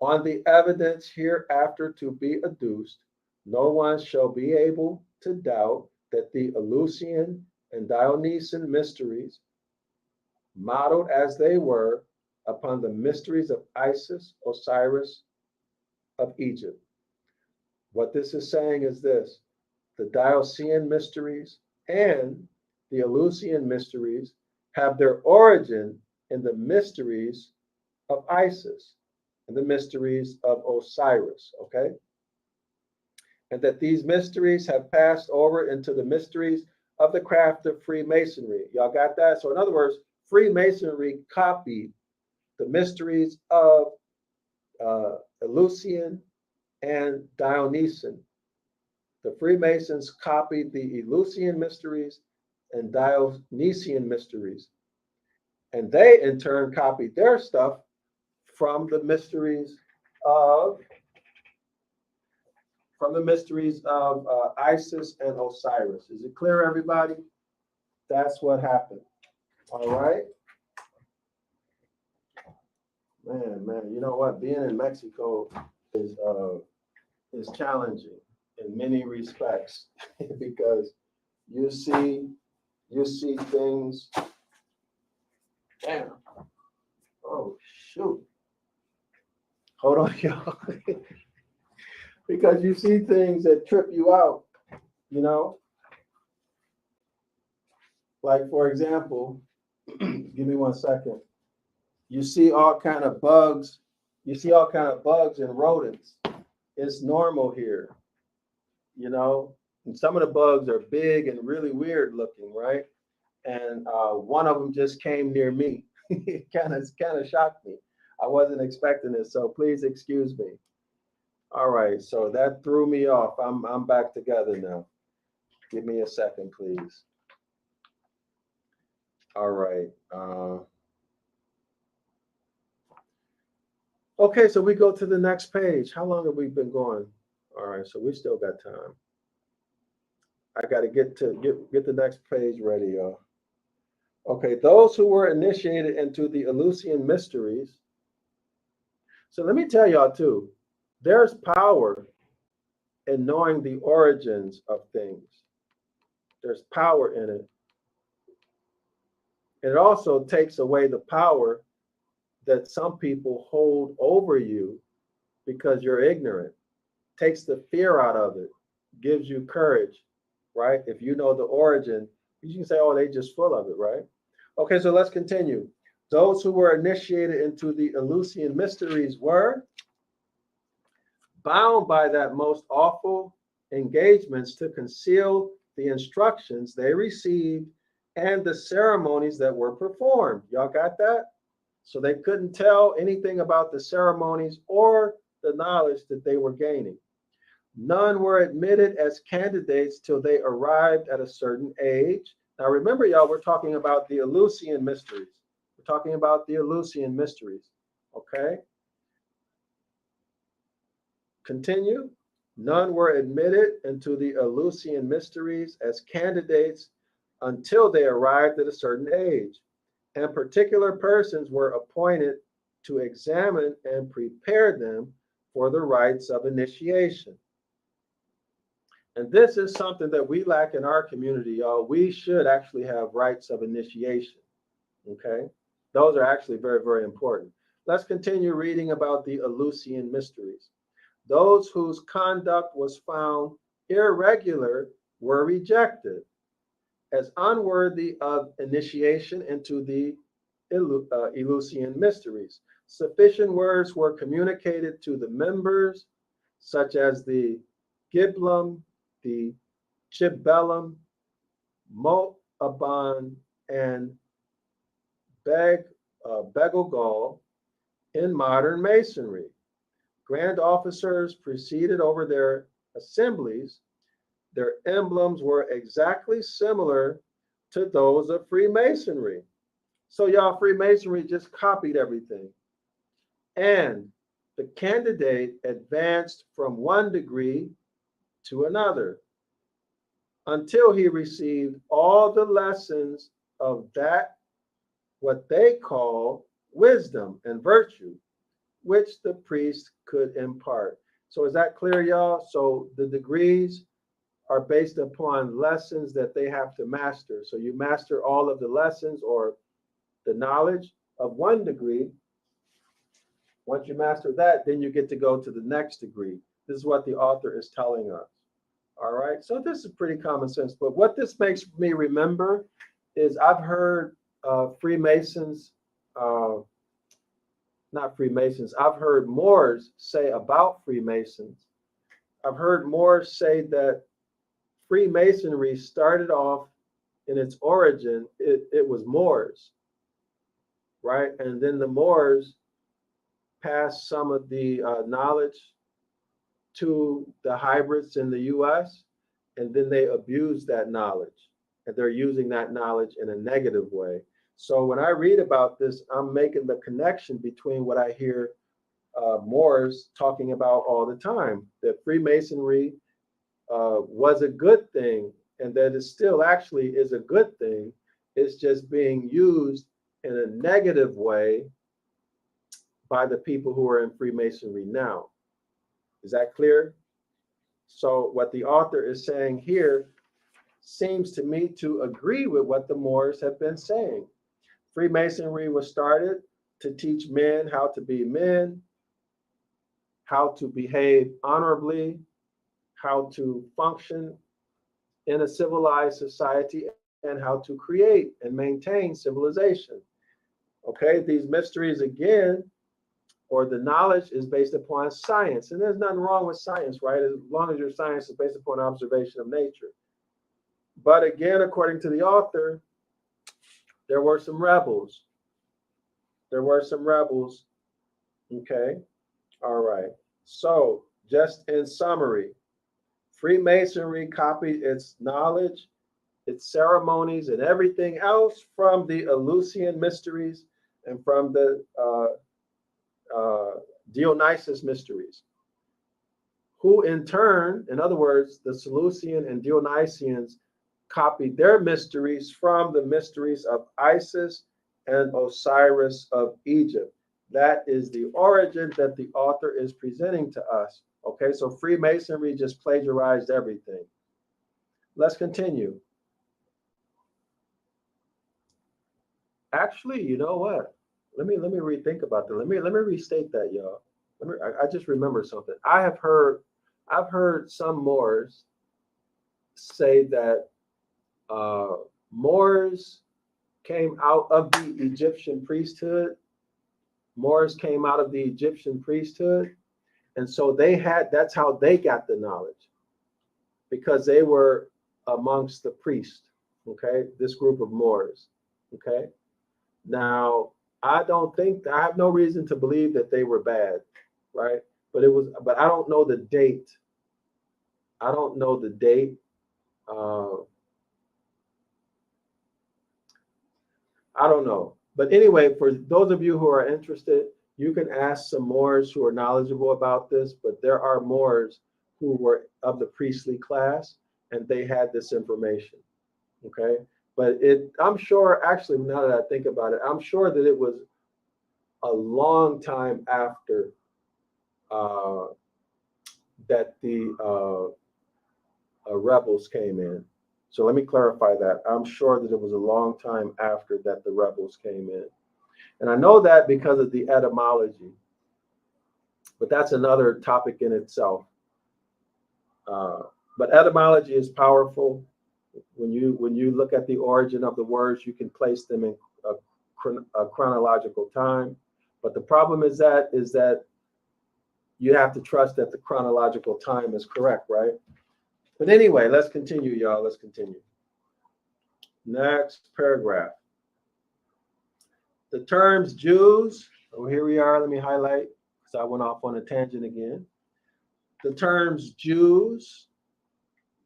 On the evidence hereafter to be adduced, no one shall be able to doubt that the Ellucian and Dionysian mysteries, modeled as they were upon the mysteries of Isis, Osiris of Egypt. What this is saying is this: the Diocesian mysteries and the Ellucian mysteries have their origin in the mysteries of Isis and the mysteries of Osiris, okay? And that these mysteries have passed over into the mysteries of the craft of Freemasonry. Y'all got that? So in other words, Freemasonry copied the mysteries of Ellucian and Dionysian. The Freemasons copied the Ellucian mysteries and Dionysian mysteries. And they, in turn, copied their stuff from the mysteries of Isis and Osiris. Is it clear, everybody? That's what happened. All right. Man, you know what? Being in Mexico is challenging in many respects because you see things. Damn. Oh shoot. Hold on, y'all. Because you see things that trip you out, Like, for example, give me 1 second. You see all kind of bugs. You see all kind of bugs and rodents. It's normal here, And some of the bugs are big and really weird looking, right? And one of them just came near me. It kind of shocked me. I wasn't expecting it, so please excuse me. All right, so that threw me off. I'm back together now. Give me a second, please. All right. Okay, so we go to the next page. How long have we been going? All right, so we still got time. I got to get the next page ready, y'all. Okay, those who were initiated into the Ellucian mysteries. So let me tell y'all too, there's power in knowing the origins of things. There's power in it. It also takes away the power that some people hold over you because you're ignorant. Takes the fear out of it, gives you courage, right? If you know the origin, you can say, oh, they just full of it, right? Okay, so let's continue. Those who were initiated into the Ellucian mysteries were bound by that most awful engagements to conceal the instructions they received and the ceremonies that were performed. Y'all got that? So they couldn't tell anything about the ceremonies or the knowledge that they were gaining. None were admitted as candidates till they arrived at a certain age. Now remember, y'all, we're talking about the Ellucian mysteries. We're talking about the Ellucian mysteries, okay? Continue. None were admitted into the Ellucian mysteries as candidates until they arrived at a certain age, and particular persons were appointed to examine and prepare them for the rites of initiation. And this is something that we lack in our community, y'all. We should actually have rites of initiation. Okay? Those are actually very, very important. Let's continue reading about the Ellucian Mysteries. Those whose conduct was found irregular were rejected as unworthy of initiation into the Ellucian Mysteries. Sufficient words were communicated to the members, such as the Giblum, the Chibellum, Moaban, and Begelgal in modern Masonry. Grand officers presided over their assemblies. Their emblems were exactly similar to those of Freemasonry. So y'all, Freemasonry just copied everything. And the candidate advanced from one degree to another until he received all the lessons of that, what they call wisdom and virtue, which the priest could impart. So is that clear, y'all? So the degrees are based upon lessons that they have to master. So you master all of the lessons or the knowledge of one degree. Once you master that, then you get to go to the next degree. This is what the author is telling us. All right, so this is pretty common sense. But what this makes me remember is I've heard Freemasons, not Freemasons, I've heard Moors say about Freemasons. I've heard Moors say that Freemasonry started off in its origin, it was Moors, right? And then the Moors passed some of the knowledge to the hybrids in the US, and then they abused that knowledge. And they're using that knowledge in a negative way. So when I read about this, I'm making the connection between what I hear Moors talking about all the time, that Freemasonry was a good thing, and that it still actually is a good thing. It's just being used in a negative way by the people who are in Freemasonry now. Is that clear? So what the author is saying here seems to me to agree with what the Moors have been saying. Freemasonry was started to teach men how to be men, how to behave honorably, how to function in a civilized society, and how to create and maintain civilization. Okay, these mysteries again, or the knowledge, is based upon science. And there's nothing wrong with science, right? As long as your science is based upon observation of nature. But again, according to the author, there were some rebels. There were some rebels. Okay. All right. So just in summary, Freemasonry copied its knowledge, its ceremonies, and everything else from the Ellucian Mysteries and from the Dionysius Mysteries, who in turn, in other words, the Seleucian and Dionysians copied their mysteries from the mysteries of Isis and Osiris of Egypt. That is the origin that the author is presenting to us. Okay, so Freemasonry just plagiarized everything. Let's continue. Actually, you know what? Let me rethink about that. Let me restate that, y'all. I just remembered something. I've heard some Moors say that Moors came out of the Egyptian priesthood. Moors came out of the Egyptian priesthood, and so that's how they got the knowledge, because they were amongst the priests. Okay, this group of Moors. Okay, now I have no reason to believe that they were bad, right? But I don't know the date. I don't know the date. I don't know. But anyway, for those of you who are interested, you can ask some Moors who are knowledgeable about this, but there are Moors who were of the priestly class, and they had this information, okay? But I'm sure, actually, now that I think about it, I'm sure that it was a long time after that the rebels came in. So let me clarify that. I'm sure that it was a long time after that the rebels came in. And I know that because of the etymology, but that's another topic in itself. But etymology is powerful. When you look at the origin of the words, you can place them in a chronological time. But the problem is that you have to trust that the chronological time is correct, right? But anyway, let's continue, y'all. Let's continue. Next paragraph. The terms Jews, oh, here we are. Let me highlight because I went off on a tangent again. The terms Jews,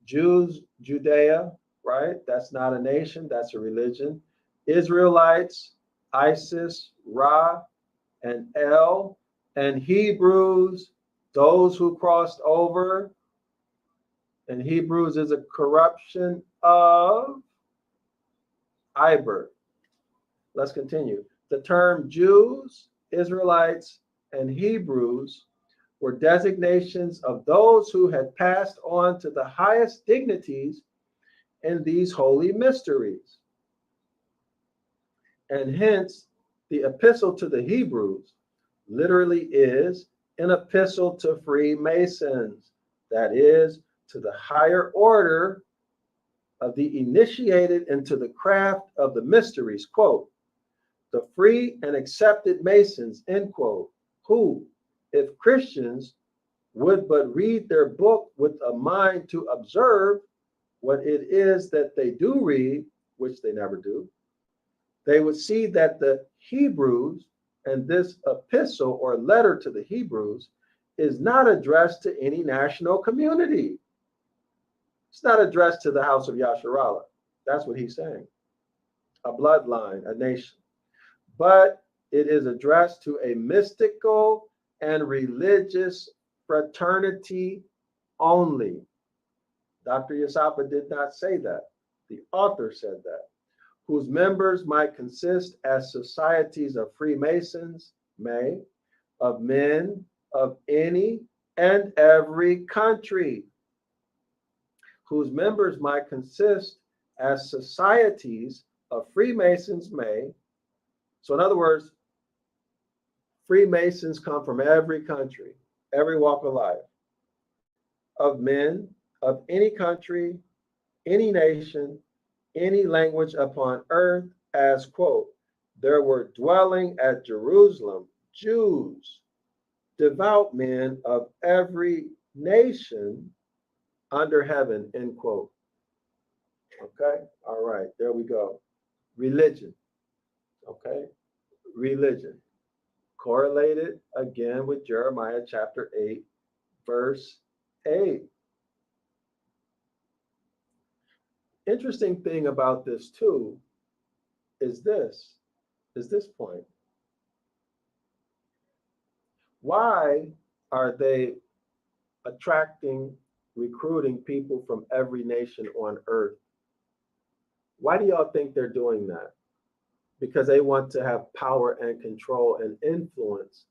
Judea, right? That's not a nation, that's a religion. Israelites, Isis, Ra, and El, and Hebrews, those who crossed over. And Hebrews is a corruption of Iber. Let's continue. The term Jews, Israelites, and Hebrews were designations of those who had passed on to the highest dignities in these holy mysteries. And hence, the epistle to the Hebrews literally is an epistle to Freemasons, that is, to the higher order of the initiated into the craft of the mysteries, quote, the free and accepted Masons, end quote, who, if Christians would but read their book with a mind to observe what it is that they do read, which they never do, they would see that the Hebrews and this epistle or letter to the Hebrews is not addressed to any national community. It's not addressed to the house of Yasharallah. That's what he's saying. A bloodline, a nation. But it is addressed to a mystical and religious fraternity only. Dr. Yasapa did not say that. The author said that. Whose members might consist as societies of Freemasons, may, of men of any and every country. Whose members might consist as societies of Freemasons, may. So in other words, Freemasons come from every country, every walk of life, of men of any country, any nation, any language upon earth, as, quote, there were dwelling at Jerusalem Jews, devout men of every nation under heaven, end quote. Okay, all right, there we go. Religion, okay, religion. Correlated again with Jeremiah chapter 8, verse 8. Interesting thing about this too is this point. Why are they attracting, recruiting people from every nation on earth? Why do y'all think they're doing that? Because they want to have power and control and influence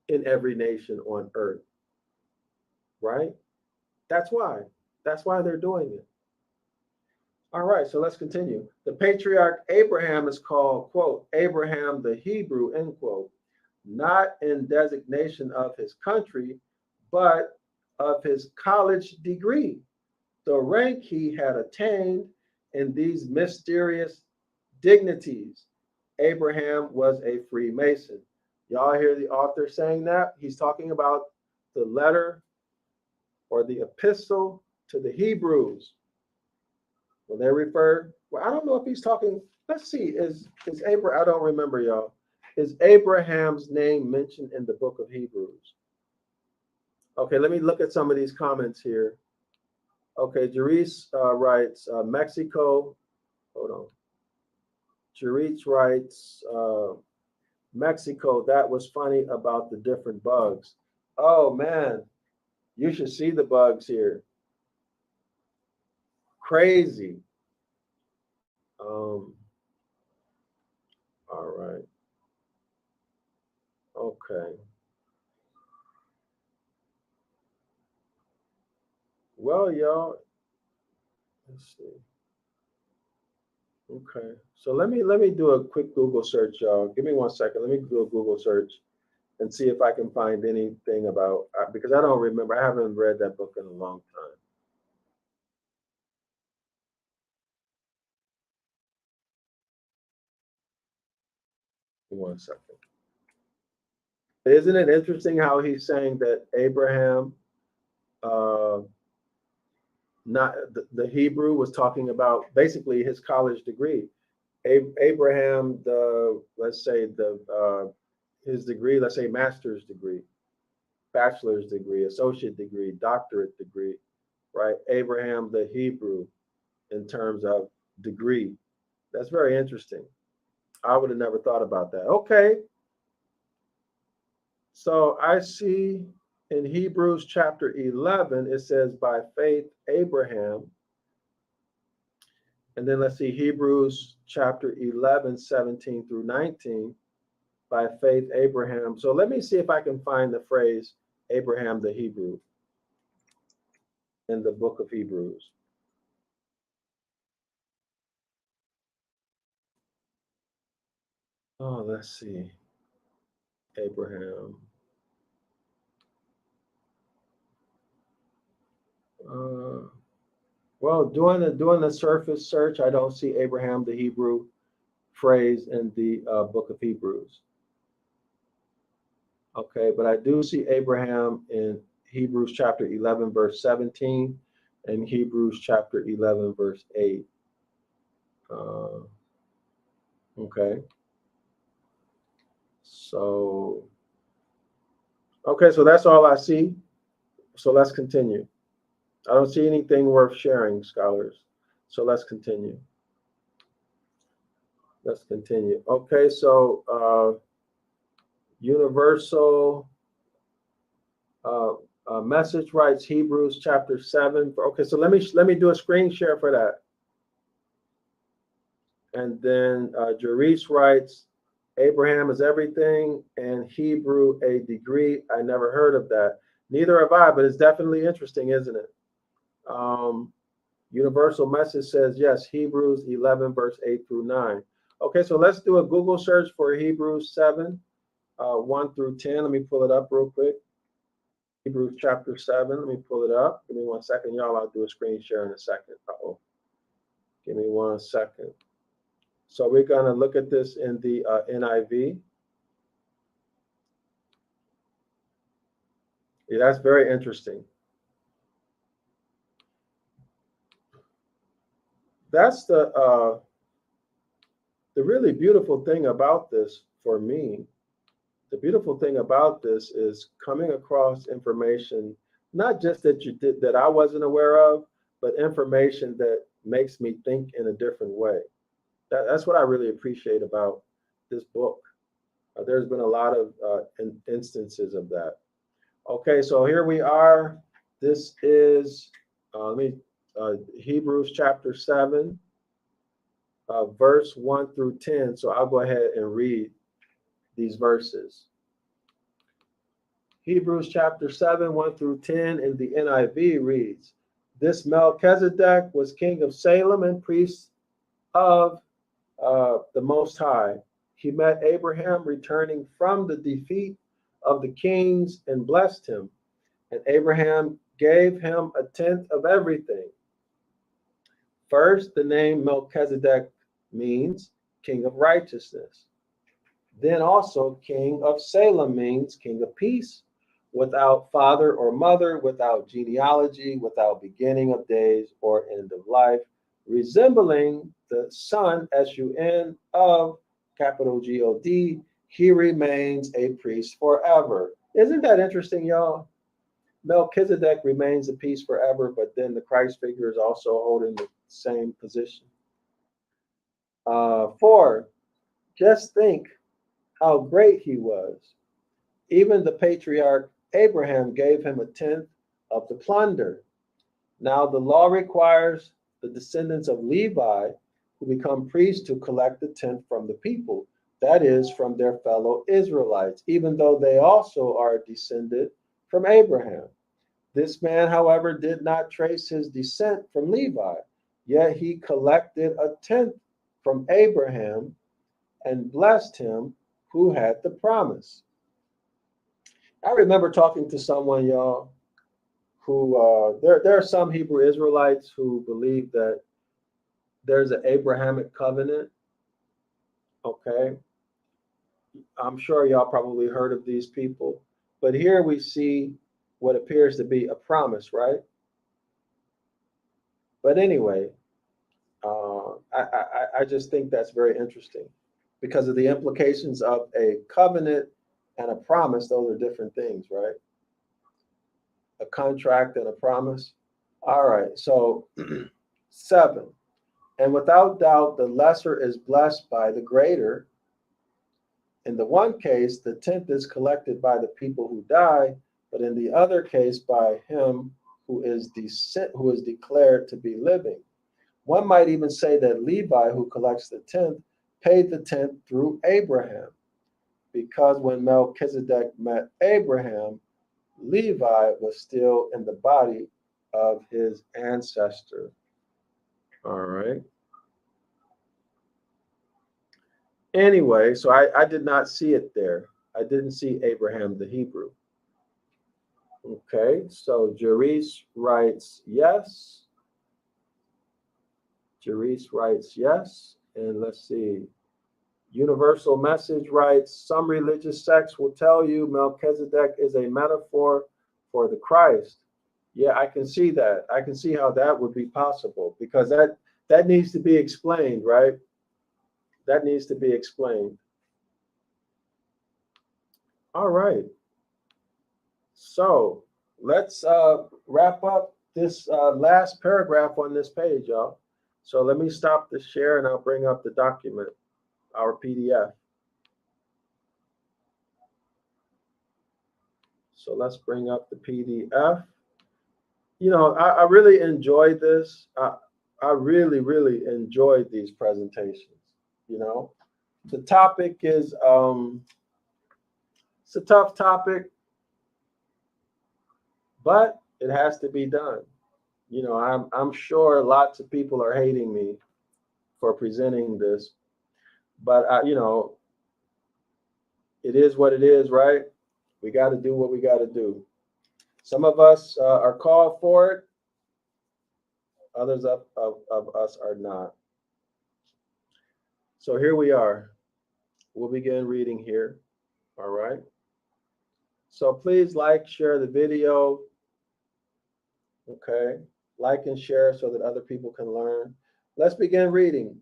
in every nation on earth, right? That's why. That's why they're doing it. All right, so let's continue. The patriarch Abraham is called, quote, Abraham the Hebrew, end quote, not in designation of his country, but of his college degree, the rank he had attained in these mysterious dignities. Abraham was a Freemason. Y'all hear the author saying that? He's talking about the letter or the epistle to the Hebrews. When they refer, well, I don't know if he's talking, let's see, is Abraham, I don't remember, y'all. Is Abraham's name mentioned in the book of Hebrews? Okay, let me look at some of these comments here. Okay, Jerice writes, Mexico, hold on. Jerice writes, Mexico, that was funny about the different bugs. Oh man, you should see the bugs here. Crazy. All right. Okay. Well, y'all, let's see. Okay, so let me do a quick Google search, y'all. Give me 1 second. Let me do a Google search and see if I can find anything about because I don't remember. I haven't read that book in a long time. Give me 1 second. Isn't it interesting how he's saying that Abraham, uh, not the Hebrew, was talking about basically his college degree. Abraham, the let's say the his degree, let's say master's degree, bachelor's degree, associate degree, doctorate degree, right? Abraham, the Hebrew, in terms of degree. That's very interesting. I would have never thought about that. Okay, so I see in Hebrews chapter 11, it says, by faith, Abraham. And then let's see, Hebrews chapter 11, 17 through 19, by faith, Abraham. So let me see if I can find the phrase Abraham the Hebrew in the book of Hebrews. Oh, let's see. Abraham. Well, doing the surface search, I don't see Abraham the Hebrew phrase in the book of Hebrews. Okay, but I do see Abraham in Hebrews chapter 11, verse 17, and Hebrews chapter 11, verse 8. Uh, okay, so so that's all I see. So let's continue. I don't see anything worth sharing, scholars. So let's continue. Let's continue. Okay, so universal uh, message writes Hebrews chapter 7. Okay, so let me do a screen share for that. And then Jerice writes, Abraham is everything and Hebrew a degree. I never heard of that. Neither have I, but it's definitely interesting, isn't it? Universal Message says, yes, Hebrews 11, verse 8 through 9. Okay, so let's do a Google search for Hebrews 7, 1 through 10. Let me pull it up real quick. Hebrews chapter 7. Let me pull it up. Give me 1 second, y'all. I'll do a screen share in a second. Give me 1 second. So we're going to look at this in the NIV. Yeah, that's very interesting. That's the really beautiful thing about this for me. The beautiful thing about this is coming across information, not just that you did that I wasn't aware of, but information that makes me think in a different way. That's what I really appreciate about this book. There's been a lot of instances of that. Okay, so here we are. This is Hebrews chapter 7, verse 1 through 10. So I'll go ahead and read these verses. Hebrews chapter 7, 1 through 10 in the NIV reads, this Melchizedek was king of Salem and priest of the Most High. He met Abraham returning from the defeat of the kings and blessed him. And Abraham gave him a tenth of everything. First, the name Melchizedek means king of righteousness. Then also king of Salem means king of peace, without father or mother, without genealogy, without beginning of days or end of life, resembling the son, S-U-N, of capital G-O-D, he remains a priest forever. Isn't that interesting, y'all? Melchizedek remains a priest forever, but then the Christ figure is also holding the same position. 4, just think how great he was. Even the patriarch Abraham gave him a tenth of the plunder. Now the law requires the descendants of Levi who become priests to collect the tenth from the people, that is, from their fellow Israelites, even though they also are descended from Abraham. This man, however, did not trace his descent from Levi, yet he collected a tenth from Abraham and blessed him who had the promise. I remember talking to someone, y'all, who there are some Hebrew Israelites who believe that there's an Abrahamic covenant. Okay, I'm sure y'all probably heard of these people, but here we see what appears to be a promise, right? But anyway, I just think that's very interesting because of the implications of a covenant and a promise. Those are different things, right? A contract and a promise. All right, so 7. And without doubt, the lesser is blessed by the greater. In the one case, the tenth is collected by the people who die, but in the other case, by him who is declared to be living. One might even say that Levi, who collects the tenth, paid the tenth through Abraham, because when Melchizedek met Abraham, Levi was still in the body of his ancestor. All right. Anyway, so I did not see it there. I didn't see Abraham the Hebrew. Okay, so Jerice writes yes. Jerice writes yes. And let's see. Universal Message writes, some religious sects will tell you Melchizedek is a metaphor for the Christ. Yeah, I can see that. I can see how that would be possible, because that needs to be explained, right? That needs to be explained. All right. So let's wrap up this last paragraph on this page, y'all. So let me stop the share and I'll bring up the document, our PDF. So let's bring up the PDF. You know, I really enjoyed this. I really, really enjoyed these presentations. You know, the topic is it's a tough topic, but it has to be done. You know, I'm sure lots of people are hating me for presenting this, but you know, it is what it is, right? We got to do what we got to do. Some of us are called for it. Others of us are not. So here we are. We'll begin reading here. All right. So please like, share the video. Okay. Like and share so that other people can learn. Let's begin reading.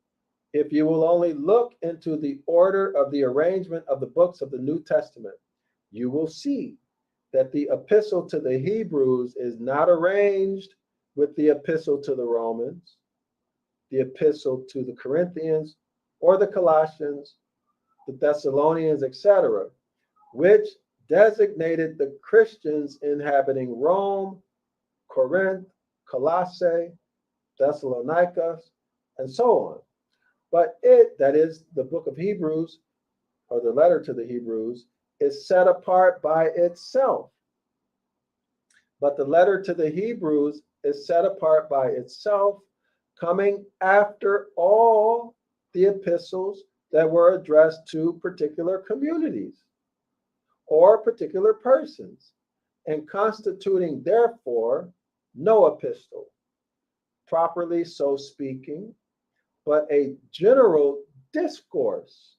If you will only look into the order of the arrangement of the books of the New Testament, you will see that the epistle to the Hebrews is not arranged with the epistle to the Romans, the epistle to the Corinthians, or the Colossians, the Thessalonians, etc., which designated the Christians inhabiting Rome, Corinth, Colossae, Thessalonica, and so on. But it, that is the book of Hebrews, or the letter to the Hebrews, is set apart by itself. But the letter to the Hebrews is set apart by itself, coming after all the epistles that were addressed to particular communities or particular persons, and constituting, therefore, no epistle, properly so speaking, but a general discourse,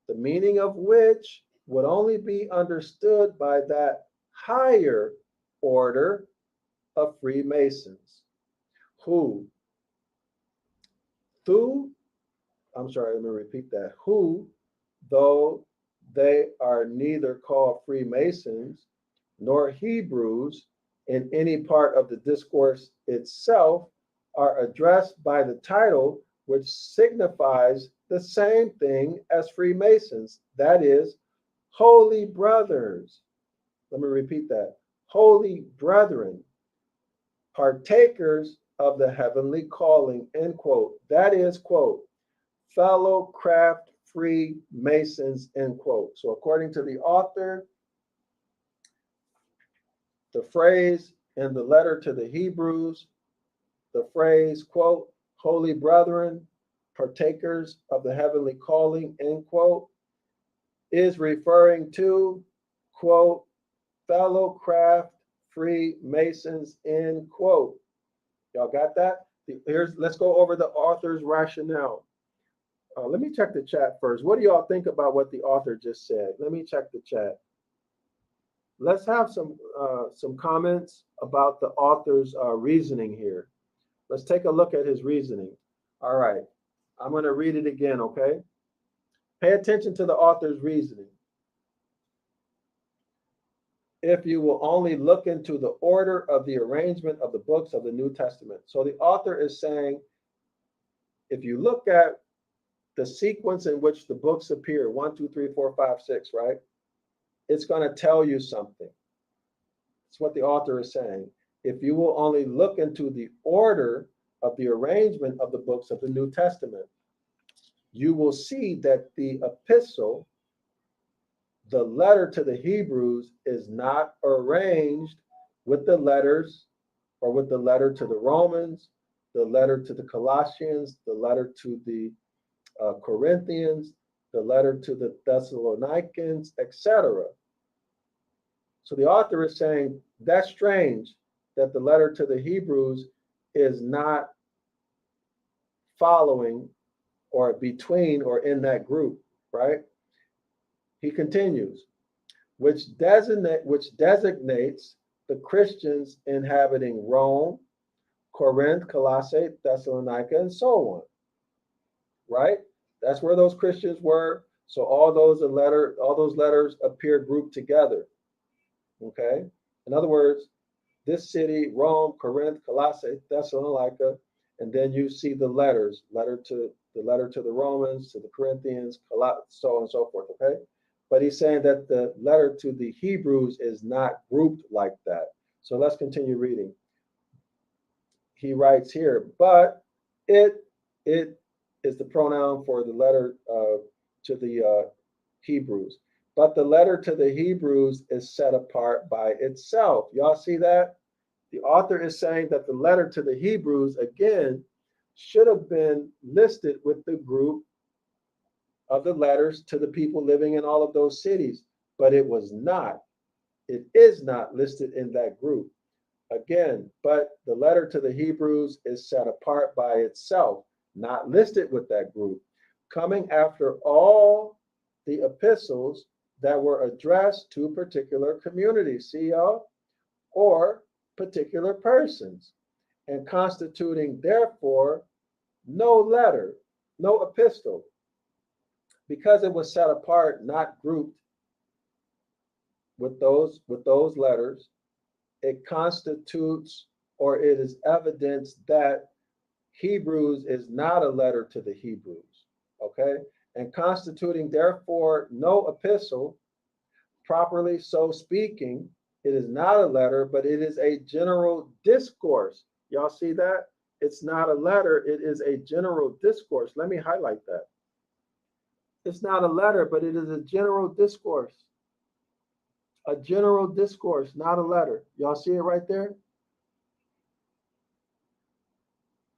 the meaning of which would only be understood by that higher order of Freemasons, who, let me repeat that, who, though they are neither called Freemasons nor Hebrews in any part of the discourse itself, are addressed by the title, which signifies the same thing as Freemasons, that is, holy brothers. Let me repeat that. Holy brethren, partakers of the heavenly calling, end quote. That is, quote, fellow craft Freemasons, end quote. So according to the author, the phrase in the letter to the Hebrews, the phrase, quote, holy brethren, partakers of the heavenly calling, end quote, is referring to, quote, fellow craft free Masons, end quote. Y'all got that? Let's go over the author's rationale. Let me check the chat first. What do y'all think about what the author just said? Let me check the chat. Let's have some comments about the author's reasoning here. Let's take a look at his reasoning. All right, I'm going to read it again, okay? Pay attention to the author's reasoning. If you will only look into the order of the arrangement of the books of the New Testament. So the author is saying, if you look at the sequence in which the books appear, 1, 2, 3, 4, 5, 6, right? It's going to tell you something. That's what the author is saying. If you will only look into the order of the arrangement of the books of the New Testament, you will see that the epistle, the letter to the Hebrews, is not arranged with the letters or with the letter to the Romans, the letter to the Colossians, the letter to the Corinthians, the letter to the Thessalonians, etc. So the author is saying that's strange that the letter to the Hebrews is not following or between or in that group, right? He continues, which designates the Christians inhabiting Rome, Corinth, Colossae, Thessalonica, and so on, right? That's where those Christians were. So all those letters appear grouped together. Okay. In other words, this city, Rome, Corinth, Colossae, Thessalonica, and then you see the letters, letter to the Romans, to the Corinthians, so on and so forth. Okay. But he's saying that the letter to the Hebrews is not grouped like that. So let's continue reading. He writes here, but it is the pronoun for the letter to the Hebrews. But the letter to the Hebrews is set apart by itself. Y'all see that? The author is saying that the letter to the Hebrews, again, should have been listed with the group of the letters to the people living in all of those cities, but it was not. It is not listed in that group. Again, but the letter to the Hebrews is set apart by itself, not listed with that group, coming after all the epistles that were addressed to particular communities, see y'all, or particular persons, and constituting therefore no letter, no epistle, because it was set apart, not grouped with those letters. It constitutes, or it is evidence that Hebrews is not a letter to the Hebrews, okay? And constituting therefore no epistle, properly so speaking, it is not a letter, but it is a general discourse. Y'all see that? It's not a letter, it is a general discourse. Let me highlight that. It's not a letter, but it is a general discourse. A general discourse, not a letter. Y'all see it right there?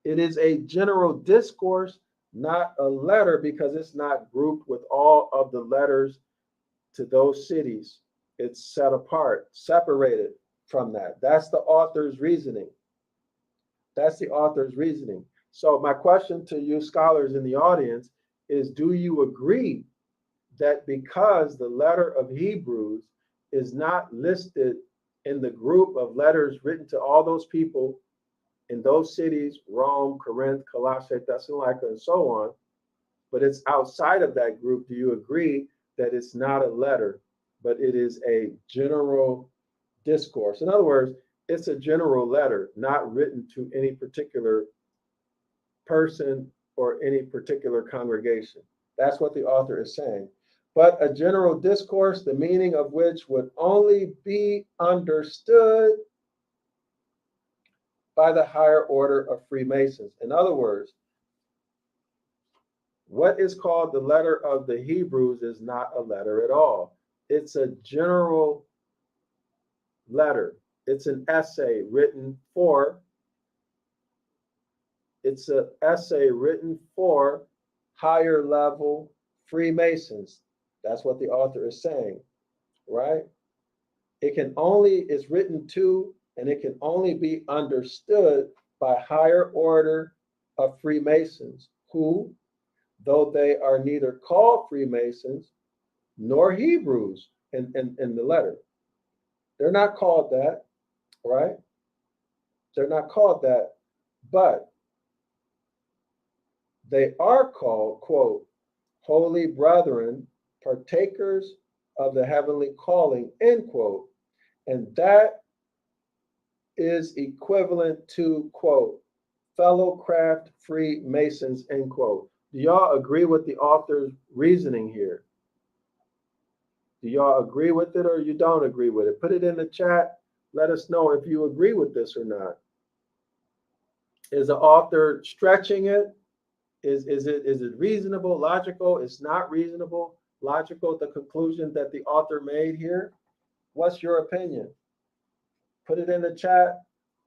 It is a general discourse, not a letter, because it's not grouped with all of the letters to those cities. It's set apart, separated from that. That's the author's reasoning. That's the author's reasoning. So my question to you scholars in the audience is, do you agree that because the letter of Hebrews is not listed in the group of letters written to all those people in those cities, Rome, Corinth, Colossae, Thessalonica, and so on, but it's outside of that group, do you agree that it's not a letter, but it is a general discourse? In other words, it's a general letter, not written to any particular person or any particular congregation. That's what the author is saying. But a general discourse, the meaning of which would only be understood by the higher order of Freemasons. In other words, what is called the letter of the Hebrews is not a letter at all. It's a general letter. It's an essay written for, it's an essay written for higher level Freemasons. That's what the author is saying, right? It can only, is written to, and it can only be understood by higher order of Freemasons who, though they are neither called Freemasons nor Hebrews in the letter, they're not called that, right? They're not called that, but they are called, quote, holy brethren, partakers of the heavenly calling, end quote. And that is equivalent to, quote, fellow craft Freemasons, end quote. Do y'all agree with the author's reasoning here? Do y'all agree with it or you don't agree with it? Put it in the chat. Let us know if you agree with this or not. Is the author stretching it? Is it reasonable, logical? It's not reasonable, logical, the conclusion that the author made here? What's your opinion? Put it in the chat,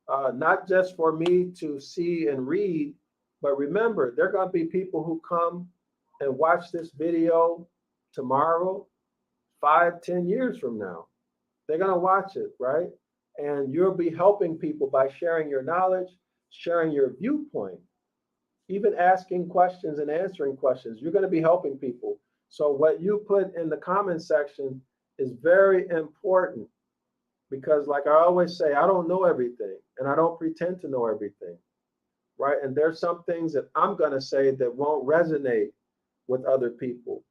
not just for me to see and read, but remember, there are going to be people who come and watch this video tomorrow, 5, 10 years from now. They're going to watch it, right? And you'll be helping people by sharing your knowledge, sharing your viewpoint, even asking questions and answering questions. You're going to be helping people. So what you put in the comment section is very important because, like I always say, I don't know everything and I don't pretend to know everything, right? And there's some things that I'm going to say that won't resonate with other people.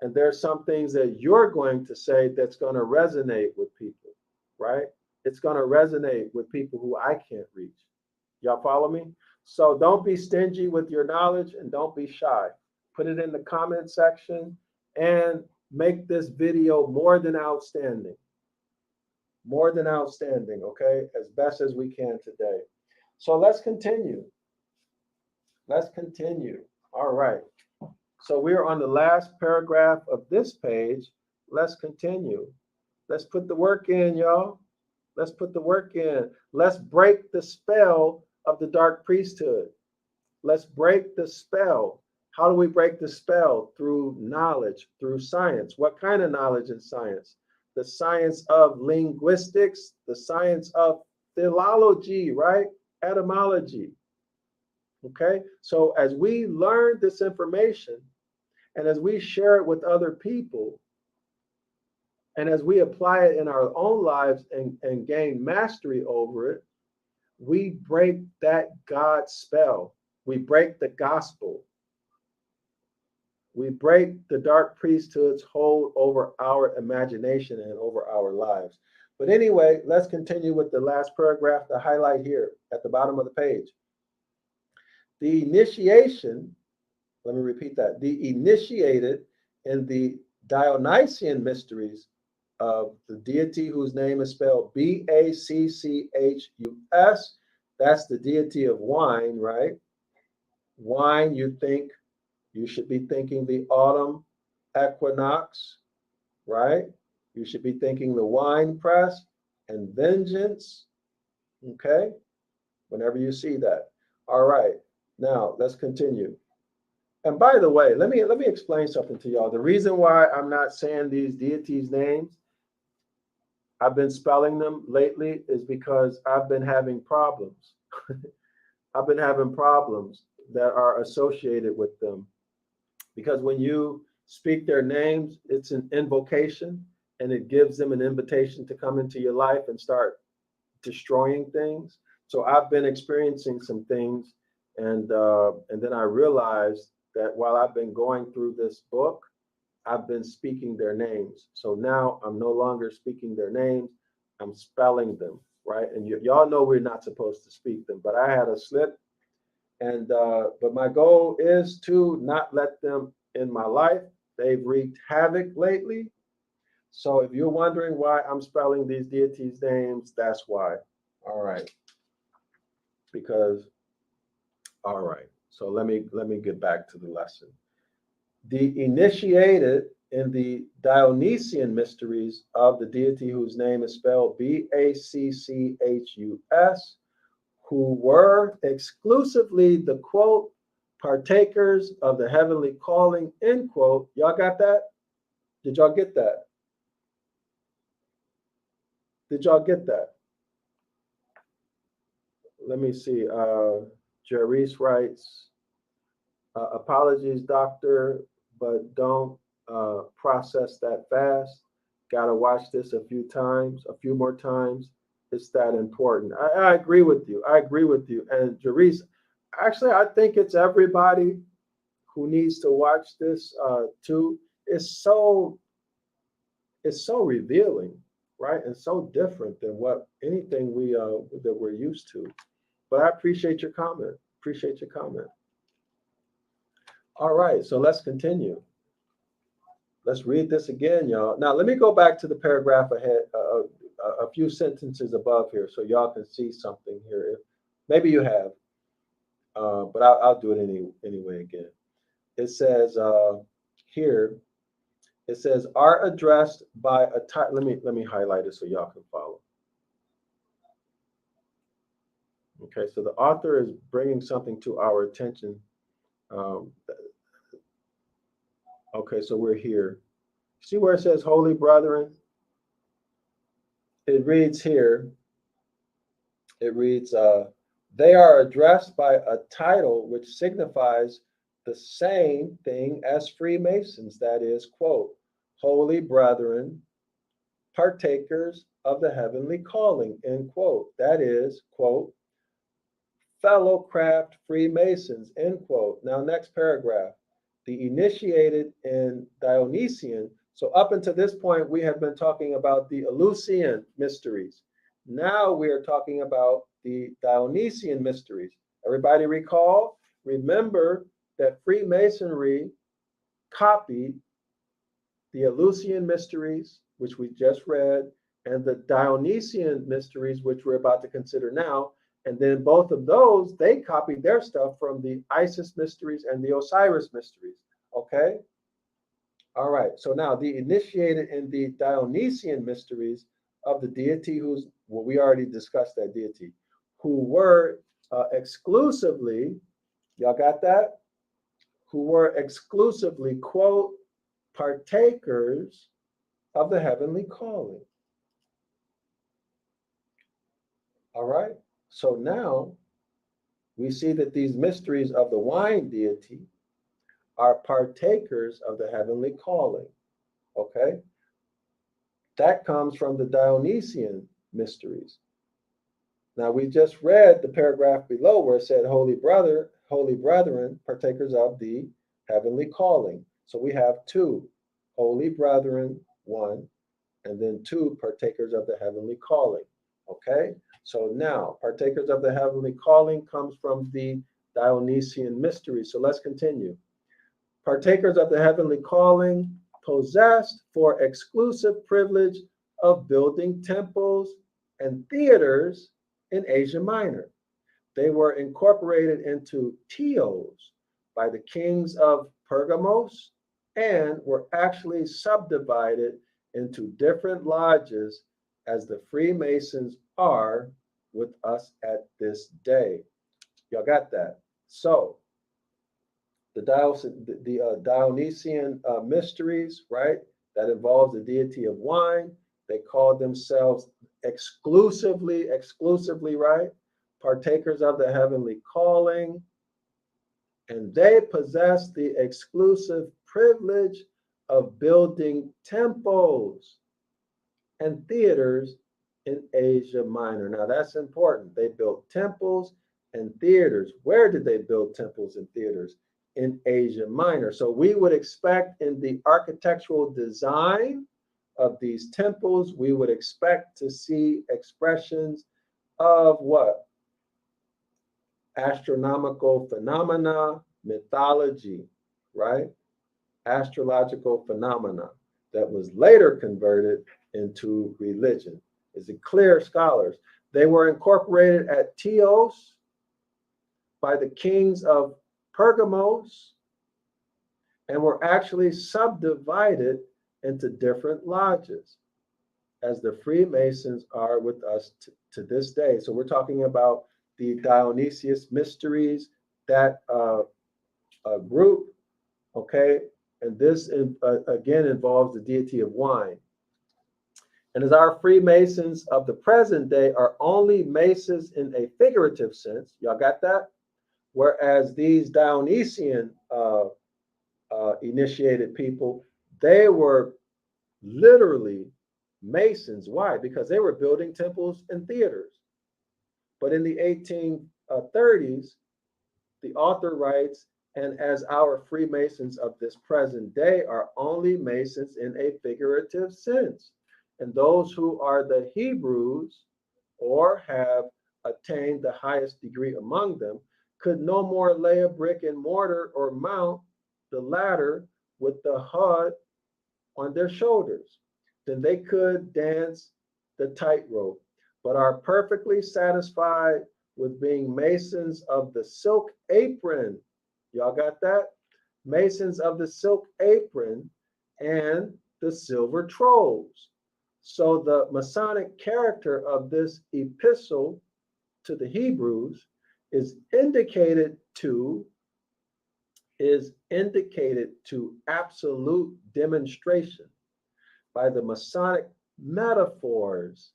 And there's some things that you're going to say that's going to resonate with people, right? It's going to resonate with people who I can't reach. Y'all follow me? So don't be stingy with your knowledge and don't be shy. Put it in the comment section and make this video more than outstanding. More than outstanding, okay? As best as we can today. So let's continue. Let's continue. All right. So we're on the last paragraph of this page. Let's continue. Let's put the work in, y'all. Let's put the work in. Let's break the spell of the dark priesthood. Let's break the spell. How do we break the spell? Through knowledge, through science. What kind of knowledge and science? The science of linguistics, the science of philology, right? Etymology. Okay? So as we learn this information and as we share it with other people, and as we apply it in our own lives and gain mastery over it, we break that God spell. We break the gospel. We break the dark priesthood's hold over our imagination and over our lives. But anyway, let's continue with the last paragraph, the highlight here at the bottom of the page. The initiation, let me repeat that, the initiated in the Dionysian mysteries of the deity whose name is spelled Bacchus. That's the deity of wine, right? Wine, you should be thinking the autumn equinox, right? You should be thinking the wine press and vengeance, okay? Whenever you see that. All right, now let's continue. And by the way, let me explain something to y'all. The reason why I'm not saying these deities' names, I've been spelling them lately, is because I've been having problems. I've been having problems that are associated with them. Because when you speak their names, it's an invocation and it gives them an invitation to come into your life and start destroying things. So I've been experiencing some things, and then I realized that while I've been going through this book, I've been speaking their names. So now I'm no longer speaking their names, I'm spelling them, right? And y'all know we're not supposed to speak them, but I had a slip. And but my goal is to not let them in my life. They've wreaked havoc lately. So if you're wondering why I'm spelling these deities' names, that's why. All right. Because, all right. So let me get back to the lesson. the initiated in the Dionysian mysteries of the deity whose name is spelled Bacchus, who were exclusively the quote, partakers of the heavenly calling, end quote. Y'all got that? Did y'all get that? Did y'all get that? Let me see. Jerice writes, apologies, doctor, but don't process that fast. Got to watch this a few more times. It's that important. I agree with you. I agree with you. And Jerice, actually, I think it's everybody who needs to watch this too. It's so revealing, right? And so different than what anything that we're used to. But I appreciate your comment. Appreciate your comment. All right, so let's continue. Let's read this again, y'all. Now, let me go back to the paragraph ahead, a few sentences above here, so y'all can see something here. Maybe you have, but I'll do it anyway again. It says here, it says, are addressed by a type. Let me highlight it so y'all can follow. Okay, so the author is bringing something to our attention. Okay, so we're here. See where it says holy brethren? It reads here, it reads, they are addressed by a title which signifies the same thing as Freemasons, that is, quote, holy brethren, partakers of the heavenly calling, end quote. That is, quote, fellow craft Freemasons, end quote. Now, next paragraph. The initiated in Dionysian. So up until this point, we have been talking about the Ellucian Mysteries. Now we are talking about the Dionysian Mysteries. Everybody recall? Remember that Freemasonry copied the Ellucian Mysteries, which we just read, and the Dionysian Mysteries, which we're about to consider now. And then both of those, they copied their stuff from the Isis Mysteries and the Osiris Mysteries. Okay? All right. So now the initiated in the Dionysian Mysteries of the deity who's, well, we already discussed that deity, who were exclusively, y'all got that? Who were exclusively, quote, partakers of the heavenly calling. All right. So now we see that these mysteries of the wine deity are partakers of the heavenly calling. Okay? That comes from the Dionysian mysteries. Now we just read the paragraph below where it said, holy brethren, partakers of the heavenly calling. So we have two, holy brethren, one, and then two, partakers of the heavenly calling. Okay? So now, partakers of the heavenly calling comes from the Dionysian mysteries. So let's continue. Partakers of the heavenly calling possessed for exclusive privilege of building temples and theaters in Asia Minor. They were incorporated into Teos by the kings of Pergamos and were actually subdivided into different lodges as the Freemasons are with us at this day. Y'all got that? So the Dionysian mysteries, right? That involves the deity of wine. They call themselves exclusively, right? Partakers of the heavenly calling. And they possess the exclusive privilege of building temples and theaters in Asia Minor. Now that's important. They built temples and theaters. Where did they build temples and theaters? In Asia Minor. So we would expect in the architectural design of these temples, we would expect to see expressions of what? Astronomical phenomena, mythology, right? Astrological phenomena that was later converted into religion. Is it clear, scholars? They were incorporated at Teos by the kings of Pergamos and were actually subdivided into different lodges, as the Freemasons are with us to this day. So we're talking about the Dionysius Mysteries, that group, okay? And this again involves the deity of wine. And as our Freemasons of the present day are only Masons in a figurative sense, y'all got that? Whereas these Dionysian initiated people, they were literally Masons. Why? Because they were building temples and theaters. But in the 1830s, the author writes, and as our Freemasons of this present day are only Masons in a figurative sense, and those who are the Hebrews or have attained the highest degree among them could no more lay a brick and mortar or mount the ladder with the HUD on their shoulders than they could dance the tightrope, but are perfectly satisfied with being Masons of the silk apron. Y'all got that? Masons of the silk apron and the silver trolls. So the Masonic character of this epistle to the Hebrews is indicated to absolute demonstration by the Masonic metaphors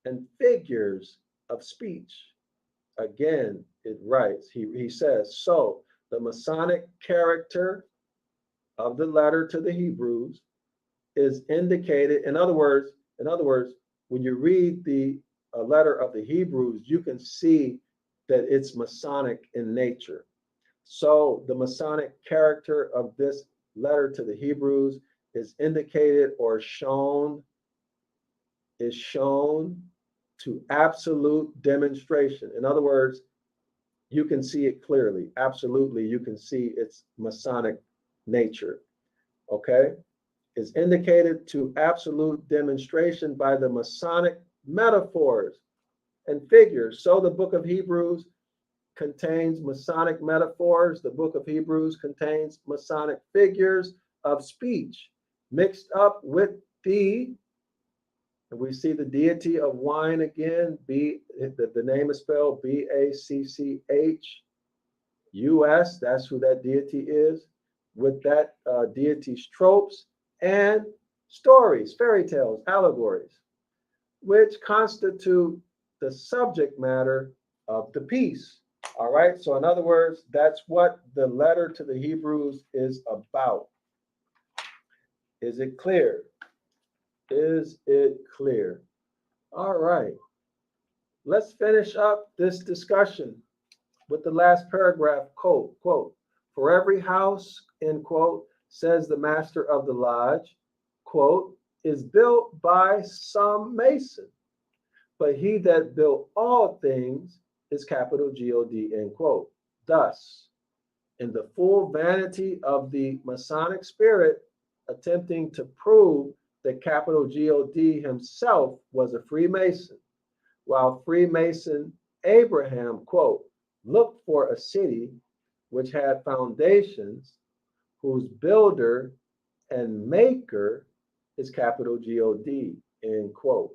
and figures of speech. Again, it writes, he says, so the Masonic character of the letter to the Hebrews is indicated. In other words, when you read the letter of the Hebrews, you can see that it's Masonic in nature. So the Masonic character of this letter to the Hebrews is indicated or shown to absolute demonstration. In other words, you can see it clearly. Absolutely, you can see its Masonic nature. Okay? Is indicated to absolute demonstration by the Masonic metaphors and figures. So the book of Hebrews contains Masonic metaphors. The book of Hebrews contains Masonic figures of speech mixed up with and we see the deity of wine again. The name is spelled Bacchus. That's who that deity is. With that deity's tropes and stories, fairy tales, allegories, which constitute the subject matter of the piece. All right. So in other words, that's what the letter to the Hebrews is about. Is it clear? Is it clear? All right. Let's finish up this discussion with the last paragraph quote, for every house, end quote, says the master of the lodge, quote, is built by some mason, but he that built all things is capital G-O-D, end quote. Thus, in the full vanity of the Masonic spirit, attempting to prove that capital G-O-D himself was a Freemason, while Freemason Abraham, quote, looked for a city which had foundations, whose builder and maker is capital G-O-D, end quote.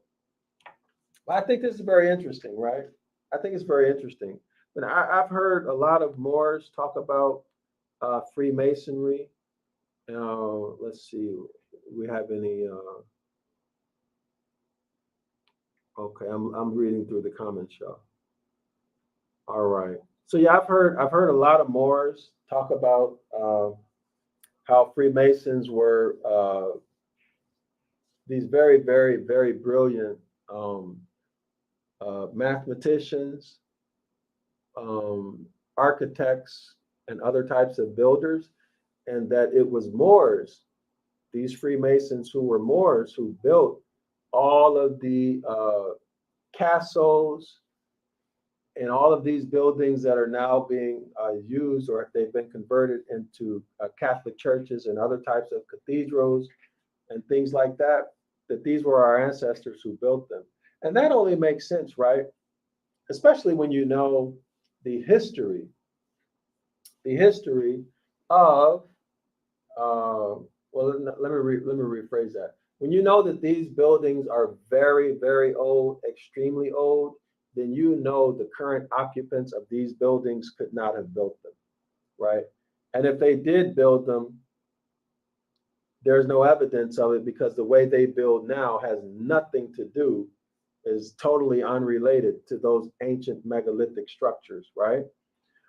I think this is very interesting, right? I think it's very interesting. And I've heard a lot of Moors talk about Freemasonry. Let's see, we have any? Okay, I'm reading through the comments, y'all. All right. So yeah, I've heard a lot of Moors talk about how Freemasons were these very, very, very brilliant mathematicians, architects, and other types of builders, and that it was Moors, these Freemasons who were Moors, who built all of the castles and all of these buildings that are now being used, or they've been converted into Catholic churches and other types of cathedrals and things like that, that these were our ancestors who built them. And that only makes sense, right? Especially when you know the history of let me rephrase that. When you know that these buildings are very, very old, extremely old, then you know the current occupants of these buildings could not have built them, right? And if they did build them, there's no evidence of it because the way they build now has nothing to do, is totally unrelated to those ancient megalithic structures, right?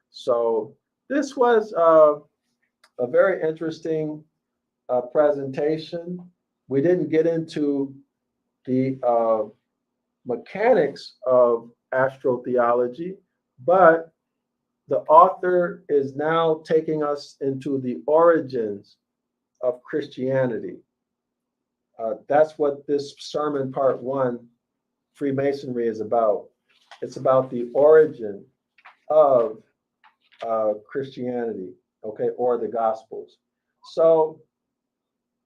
So this was a very interesting presentation. We didn't get into the mechanics of astrotheology, but the author is now taking us into the origins of Christianity. That's what this sermon part one, Freemasonry, is about. It's about the origin of Christianity, okay, or the Gospels. So,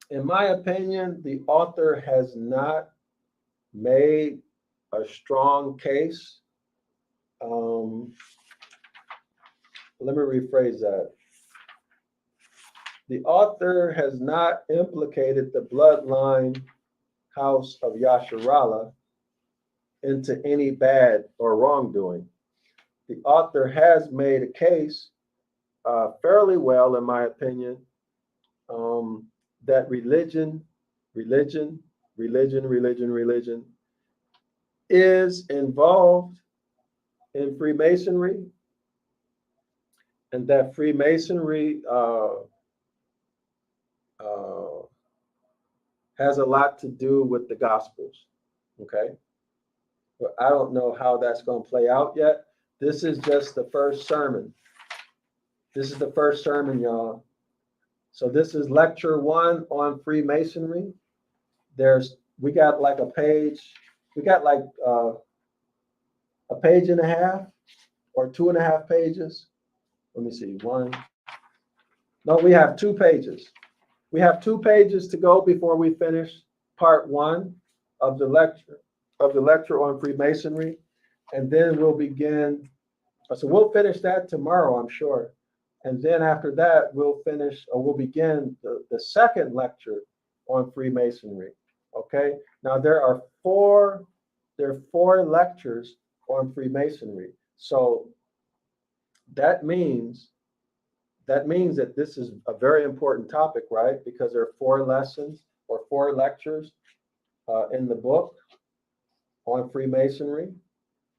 in my opinion, the author has not made a strong case. Let me rephrase that. The author has not implicated the bloodline house of Yasharallah into any bad or wrongdoing. The author has made a case fairly well, in my opinion, that religion is involved in Freemasonry, and that Freemasonry has a lot to do with the Gospels, okay? But I don't know how that's going to play out yet. This is just the first sermon. This is the first sermon, y'all. So this is lecture one on Freemasonry. We got like a page. We got like a page and a half or 2.5 pages. Let me see. No, we have 2 pages. We have 2 pages to go before we finish part one of the lecture on Freemasonry, and then we'll begin. So we'll finish that tomorrow, I'm sure, and then after that we'll begin the second lecture on Freemasonry. Okay. Now there are 4 lectures on Freemasonry, so that means that this is a very important topic, right? Because there are 4 lessons or 4 lectures in the book on Freemasonry.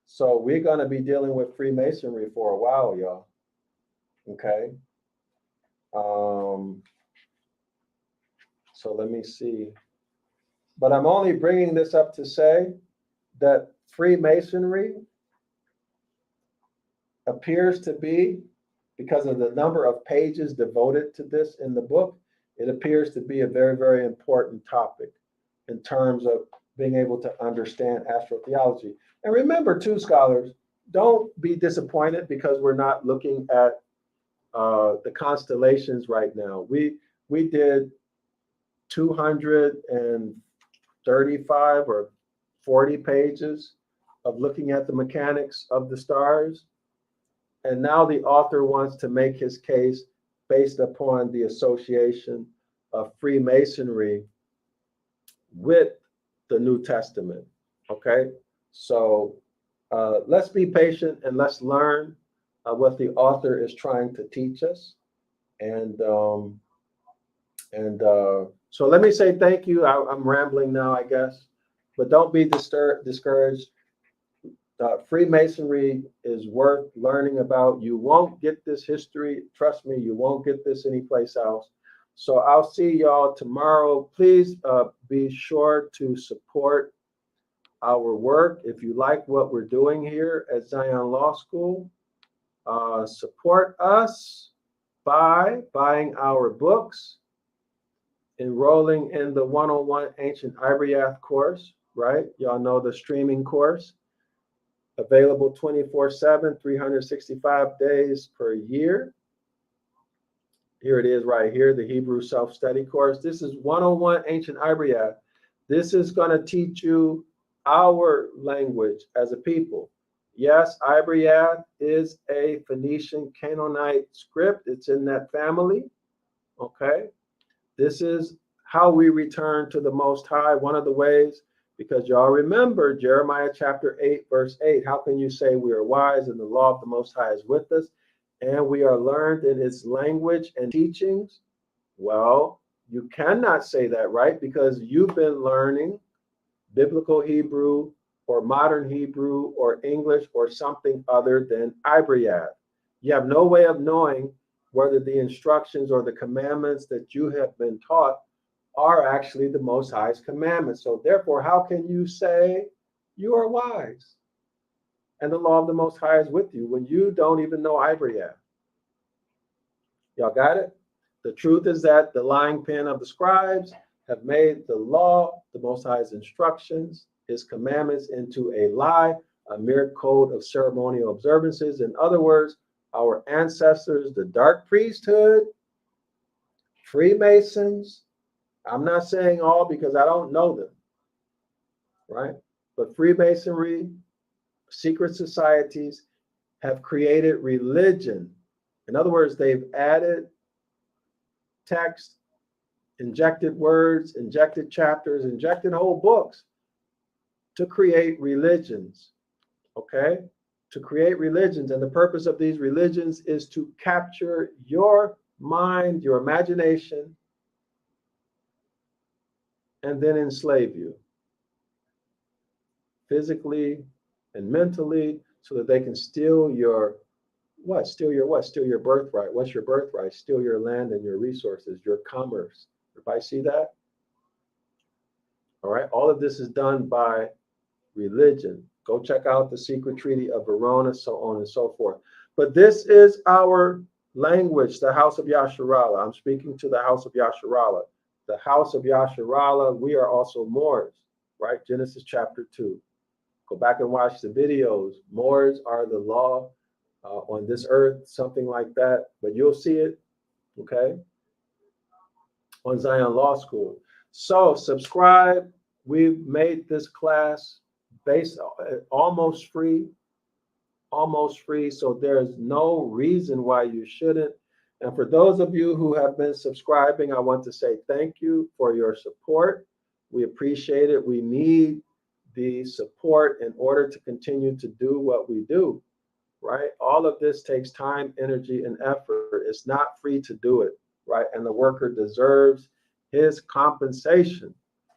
So we're going to be dealing with Freemasonry for a while, y'all. Okay. So let me see. But I'm only bringing this up to say that Freemasonry appears to be, because of the number of pages devoted to this in the book, it appears to be a very, very important topic in terms of being able to understand astrotheology. And remember too, scholars, don't be disappointed because we're not looking at the constellations right now. We did 235 or 40 pages of looking at the mechanics of the stars. And now the author wants to make his case based upon the association of Freemasonry with the New Testament. Okay, so let's be patient and let's learn what the author is trying to teach us. And so let me say thank you. I'm rambling now, I guess, but don't be discouraged. Freemasonry is worth learning about. You won't get this history. Trust me, you won't get this anyplace else. So I'll see y'all tomorrow. Please be sure to support our work. If you like what we're doing here at Zion Law School, support us by buying our books, enrolling in the 101 Ancient Ibaryath course, right? Y'all know the streaming course. Available 24/7, 365 days per year. Here it is right here, the Hebrew self-study course. This is 101 Ancient Ibaryath. This is going to teach you our language as a people. Yes, Ibaryath is a Phoenician Canaanite script. It's in that family, okay? This is how we return to the Most High. One of the ways, because y'all remember Jeremiah chapter 8, verse 8. How can you say we are wise and the law of the Most High is with us and we are learned in his language and teachings? Well, you cannot say that, right? Because you've been learning biblical Hebrew or modern Hebrew or English or something other than Ibaryath. You have no way of knowing whether the instructions or the commandments that you have been taught are actually the Most High's commandments. So therefore, how can you say you are wise and the law of the Most High is with you when you don't even know Ibaryath? Y'all got it? The truth is that the lying pen of the scribes have made the law, the Most High's instructions, his commandments into a lie, a mere code of ceremonial observances. In other words, our ancestors, the dark priesthood, Freemasons, I'm not saying all because I don't know them, right? But Freemasonry, secret societies have created religion. In other words, they've added text, injected words, injected chapters, injected whole books to create religions, okay? To create religions. And the purpose of these religions is to capture your mind, your imagination, and then enslave you physically and mentally so that they can steal your what? Steal your what? Steal your birthright. What's your birthright? Steal your land and your resources, your commerce. Everybody see that? All right. All of this is done by religion. Go check out the Secret Treaty of Verona, so on and so forth. But this is our language, the house of Yasharallah. I'm speaking to the house of Yasharallah. The house of Yasharallah, we are also Moors, right? Genesis chapter 2. Go back and watch the videos. Moors are the law on this earth, something like that. But you'll see it, okay, on Zion Law School. So subscribe. We've made this class based almost free. So there's no reason why you shouldn't. And for those of you who have been subscribing, I want to say thank you for your support. We appreciate it. We need the support in order to continue to do what we do, right? All of this takes time, energy, and effort. It's not free to do it, right? And the worker deserves his compensation,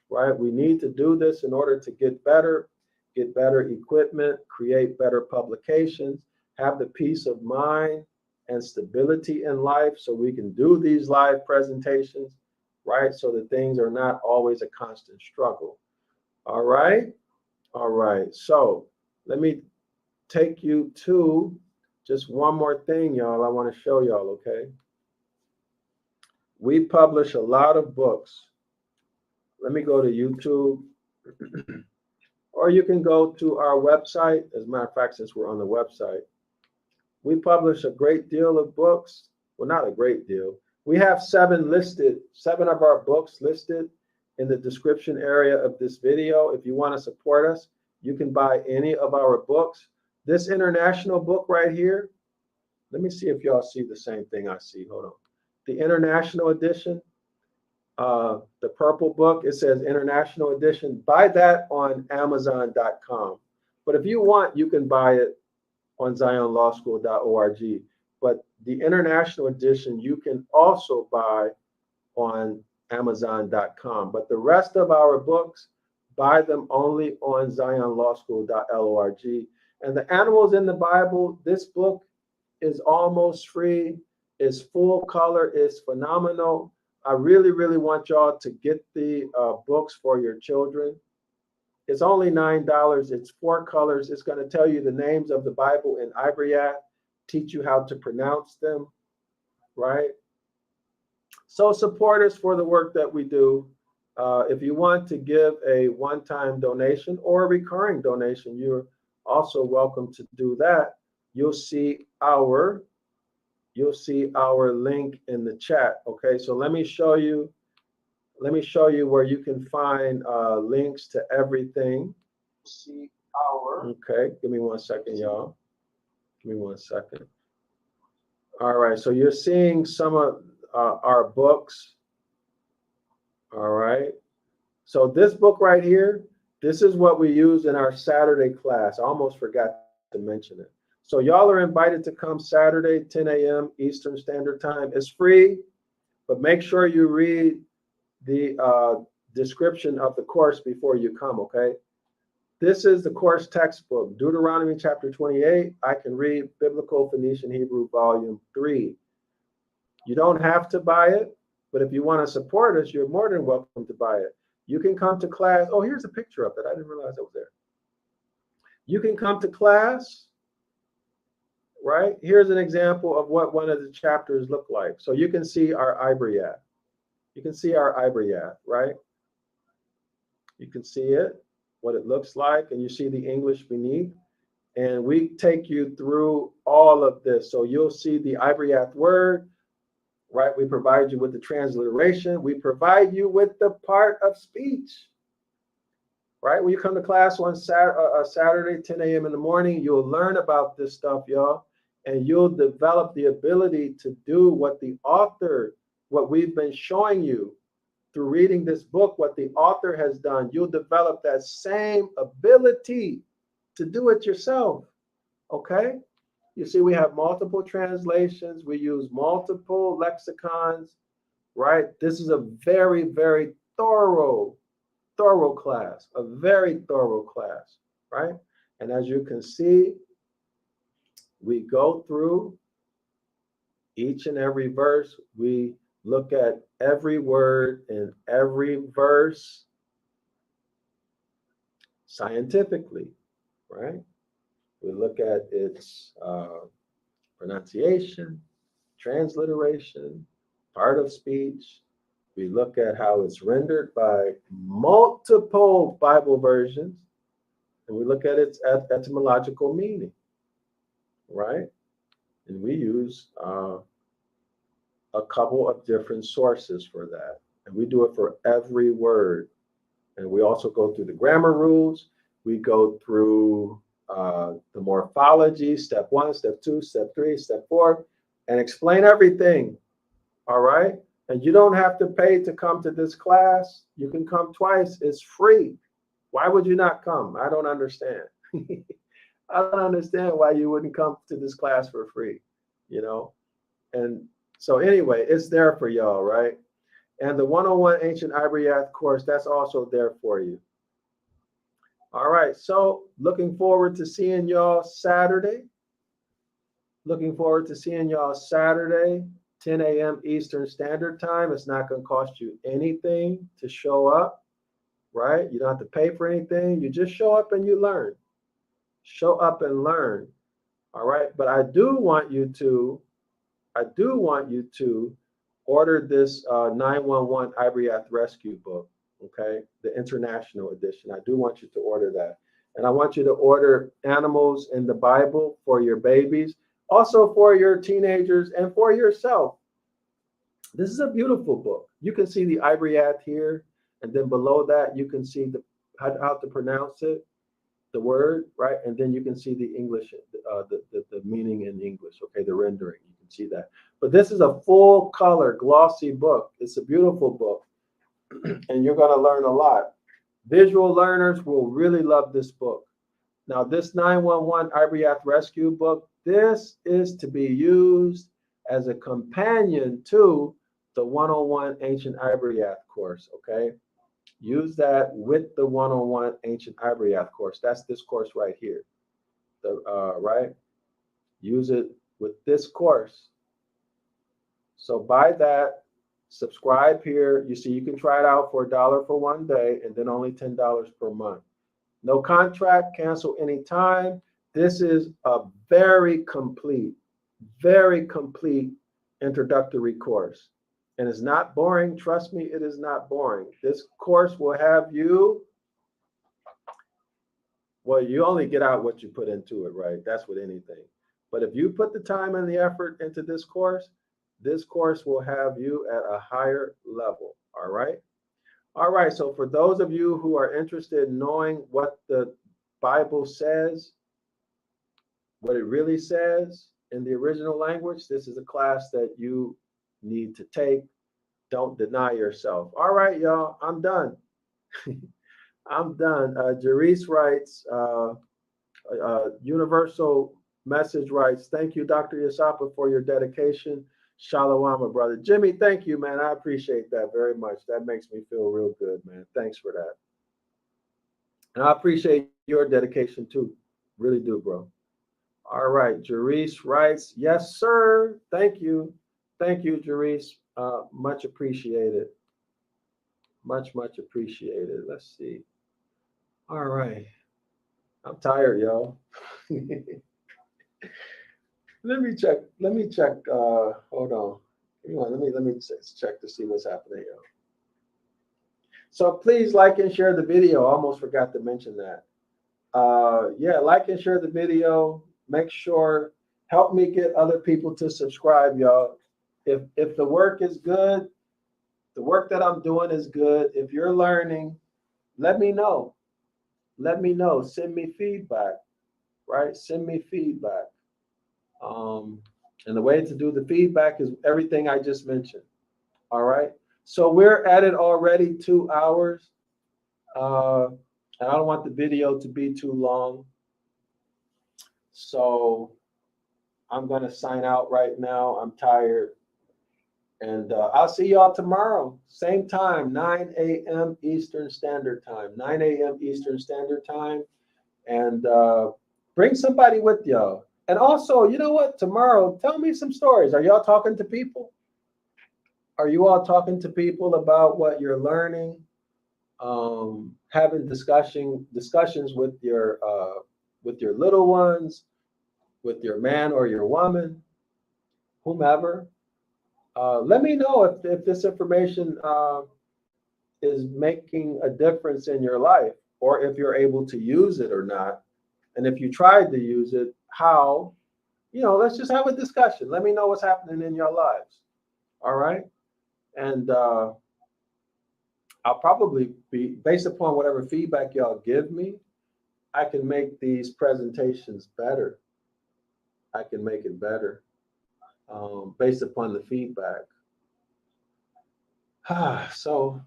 right? We need to do this in order to get better equipment, create better publications, have the peace of mind and stability in life so we can do these live presentations, right? So that things are not always a constant struggle. All right. So let me take you to just one more thing, y'all. I want to show y'all, okay? We publish a lot of books. Let me go to YouTube. Or you can go to our website. As a matter of fact, since we're on the website, we publish a great deal of books. Well, not a great deal. We have seven of our books listed in the description area of this video. If you want to support us, you can buy any of our books. This international book right here, let me see if y'all see the same thing I see. Hold on. The international edition, the purple book, it says international edition. Buy that on Amazon.com. But if you want, you can buy it on zionlawschool.org. But the international edition, you can also buy on Amazon.com. But the rest of our books, buy them only on zionlawschool.org. And the animals in the Bible, this book is almost free. It's full color. It's phenomenal. I really, really want y'all to get the books for your children. It's only $9. It's 4 colors. It's going to tell you the names of the Bible in Ibaryath, teach you how to pronounce them, right? So support us for the work that we do. If you want to give a one-time donation or a recurring donation, you're also welcome to do that. You'll see our link in the chat. Okay, so let me show you where you can find links to everything. Okay, give me 1 second, y'all. Give me 1 second. All right, so you're seeing some of our books. All right. So this book right here, this is what we use in our Saturday class. I almost forgot to mention it. So y'all are invited to come Saturday, 10 a.m. Eastern Standard Time. It's free, but make sure you read the description of the course before you come, okay? This is the course textbook, Deuteronomy Chapter 28. I Can Read Biblical Phoenician Hebrew Volume 3. You don't have to buy it, but if you want to support us, you're more than welcome to buy it. You can come to class. Oh, here's a picture of it. I didn't realize it was there. You can come to class, right? Here's an example of what one of the chapters look like. So you can see our Ibaryath. You can see our Ibaryath, right? You can see it, what it looks like, and you see the English beneath. And we take you through all of this. So you'll see the Ibaryath word, right? We provide you with the transliteration. We provide you with the part of speech, right? When you come to class on Saturday, 10 a.m. in the morning, you'll learn about this stuff, y'all, and you'll develop the ability to do what the author, what we've been showing you through reading this book, what the author has done. You'll develop that same ability to do it yourself, okay? You see, we have multiple translations. We use multiple lexicons, right? This is a very, very thorough class, a very thorough class, right? And as you can see, we go through each and every verse. We look at every word in every verse scientifically, right? We look at its pronunciation, transliteration, part of speech. We look at how it's rendered by multiple Bible versions, and we look at its etymological meaning, right? And we use a couple of different sources for that, and we do it for every word. And we also go through the grammar rules. We go through the morphology, step 1, step 2, step 3, step 4, and explain everything, all right? And you don't have to pay to come to this class. You can come twice. It's free. Why would you not come? I don't understand. I don't understand why you wouldn't come to this class for free, you know? And so anyway, it's there for y'all, right? And the 101 Ancient Ibaryath course, that's also there for you. All right, so looking forward to seeing y'all Saturday. Looking forward to seeing y'all Saturday, 10 a.m. Eastern Standard Time. It's not going to cost you anything to show up, right? You don't have to pay for anything. You just show up and you learn. Show up and learn, all right? But I do want you to order this 911 Ibaryath Rescue book, okay? The international edition. I do want you to order that. And I want you to order Animals in the Bible for your babies, also for your teenagers and for yourself. This is a beautiful book. You can see the Ibaryath here, and then below that, you can see how to pronounce it, the word, right? And then you can see the English, the meaning in English, okay, the rendering. You can see that. But this is a full color, glossy book. It's a beautiful book, and you're going to learn a lot. Visual learners will really love this book. Now, this 911 Ibaryath Rescue book, this is to be used as a companion to the 101 Ancient Ibaryath course, okay? Use that with the 101 Ancient Ibaryath course. That's this course right here, right? Use it with this course. So buy that, subscribe here. You see, you can try it out for $1 for 1 day and then only $10 per month. No contract, cancel anytime. This is a very complete introductory course. And it's not boring. Trust me, it is not boring. This course will have you, well, you only get out what you put into it, right? That's with anything. But if you put the time and the effort into this course will have you at a higher level, all right? All right, so for those of you who are interested in knowing what the Bible says, what it really says in the original language, this is a class that you need to take. Don't deny yourself. All right, y'all. I'm done. I'm done. Jerice writes, Universal Message writes, thank you, Dr. Yasapa, for your dedication. Shalom, brother. Jimmy, thank you, man. I appreciate that very much. That makes me feel real good, man. Thanks for that. And I appreciate your dedication too. Really do, bro. All right. Jerice writes, yes, sir. Thank you. Thank you, Jerice. Much appreciated. Much, much appreciated. Let's see. All right. I'm tired, y'all. Let me check. Hold on. Let me check to see what's happening, y'all. So please like and share the video. I almost forgot to mention that. Yeah, like and share the video. Make sure, help me get other people to subscribe, y'all. If the work is good, the work that I'm doing is good. If you're learning, let me know. Let me know. Send me feedback, right? Send me feedback. And the way to do the feedback is everything I just mentioned. All right. So we're at it already 2 hours. And I don't want the video to be too long. So I'm going to sign out right now. I'm tired. And I'll see y'all tomorrow. Same time, 9 a.m. Eastern Standard Time. 9 a.m. Eastern Standard Time. And bring somebody with y'all. And also, you know what? Tomorrow, tell me some stories. Are y'all talking to people? Are you all talking to people about what you're learning? Having discussions with your little ones, with your man or your woman, whomever. Let me know if this information is making a difference in your life, or if you're able to use it or not. And if you tried to use it, how? Let's just have a discussion. Let me know what's happening in your lives. All right. And I'll probably be, based upon whatever feedback y'all give me, I can make these presentations better. I can make it better based upon the feedback. So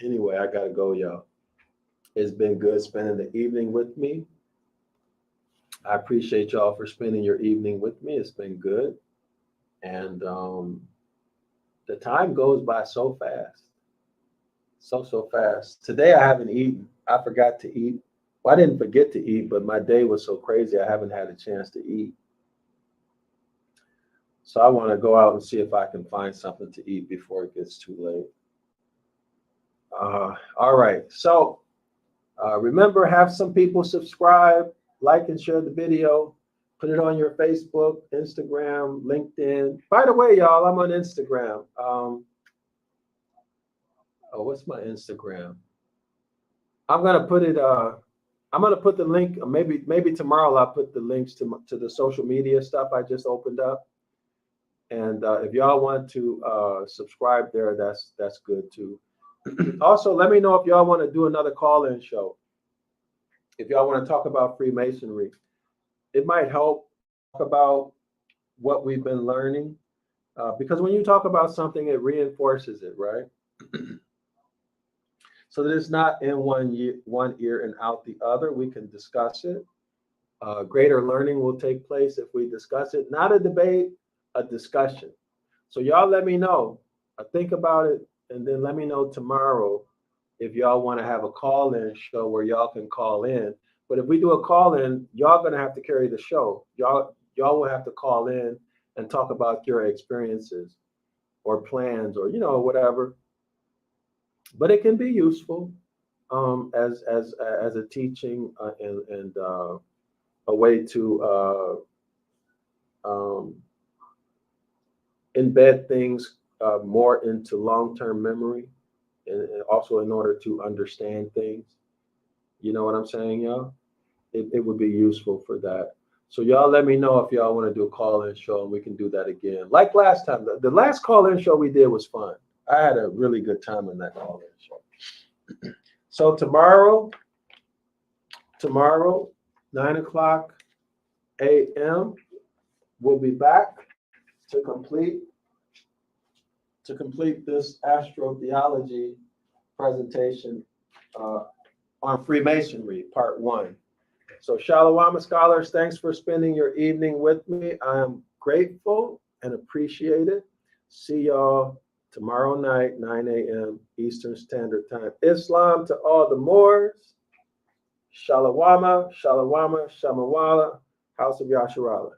anyway, I gotta go, y'all. It's been good spending the evening with me. I appreciate y'all for spending your evening with me. It's been good. And the time goes by so fast. So fast. Today I haven't eaten. I forgot to eat. Well, I didn't forget to eat, but my day was so crazy I haven't had a chance to eat. So I want to go out and see if I can find something to eat before it gets too late. All right. So remember, have some people subscribe, like and share the video. Put it on your Facebook, Instagram, LinkedIn. By the way, y'all, I'm on Instagram. What's my Instagram? I'm gonna put it. I'm gonna put the link. Maybe tomorrow I'll put the links to the social media stuff I just opened up. And if y'all want to subscribe there, that's good too. Also, let me know if y'all want to do another call-in show. If y'all want to talk about Freemasonry, it might help talk about what we've been learning. Because when you talk about something, it reinforces it, right? So that it's not in one ear and out the other. We can discuss it. Greater learning will take place if we discuss it. Not a debate, a discussion. So y'all let me know. Think about it, and then let me know tomorrow if y'all want to have a call-in show where y'all can call in. But if we do a call-in, y'all gonna have to carry the show. Y'all will have to call in and talk about your experiences or plans or whatever. But it can be useful as a teaching and a way to embed things more into long-term memory, and also in order to understand things. You know what I'm saying, y'all? It would be useful for that. So y'all let me know if y'all want to do a call-in show, and we can do that again. Like last time, the last call-in show we did was fun. I had a really good time in that call-in show. So tomorrow, 9 o'clock a.m., we'll be back to complete to complete this astrotheology presentation on Freemasonry, part 1. So Shalom, scholars, thanks for spending your evening with me. I am grateful and appreciate it. See y'all tomorrow night, 9 a.m. Eastern Standard Time. Islam to all the Moors. Shalawama, Shalawama, Shamawala, House of Yasharala.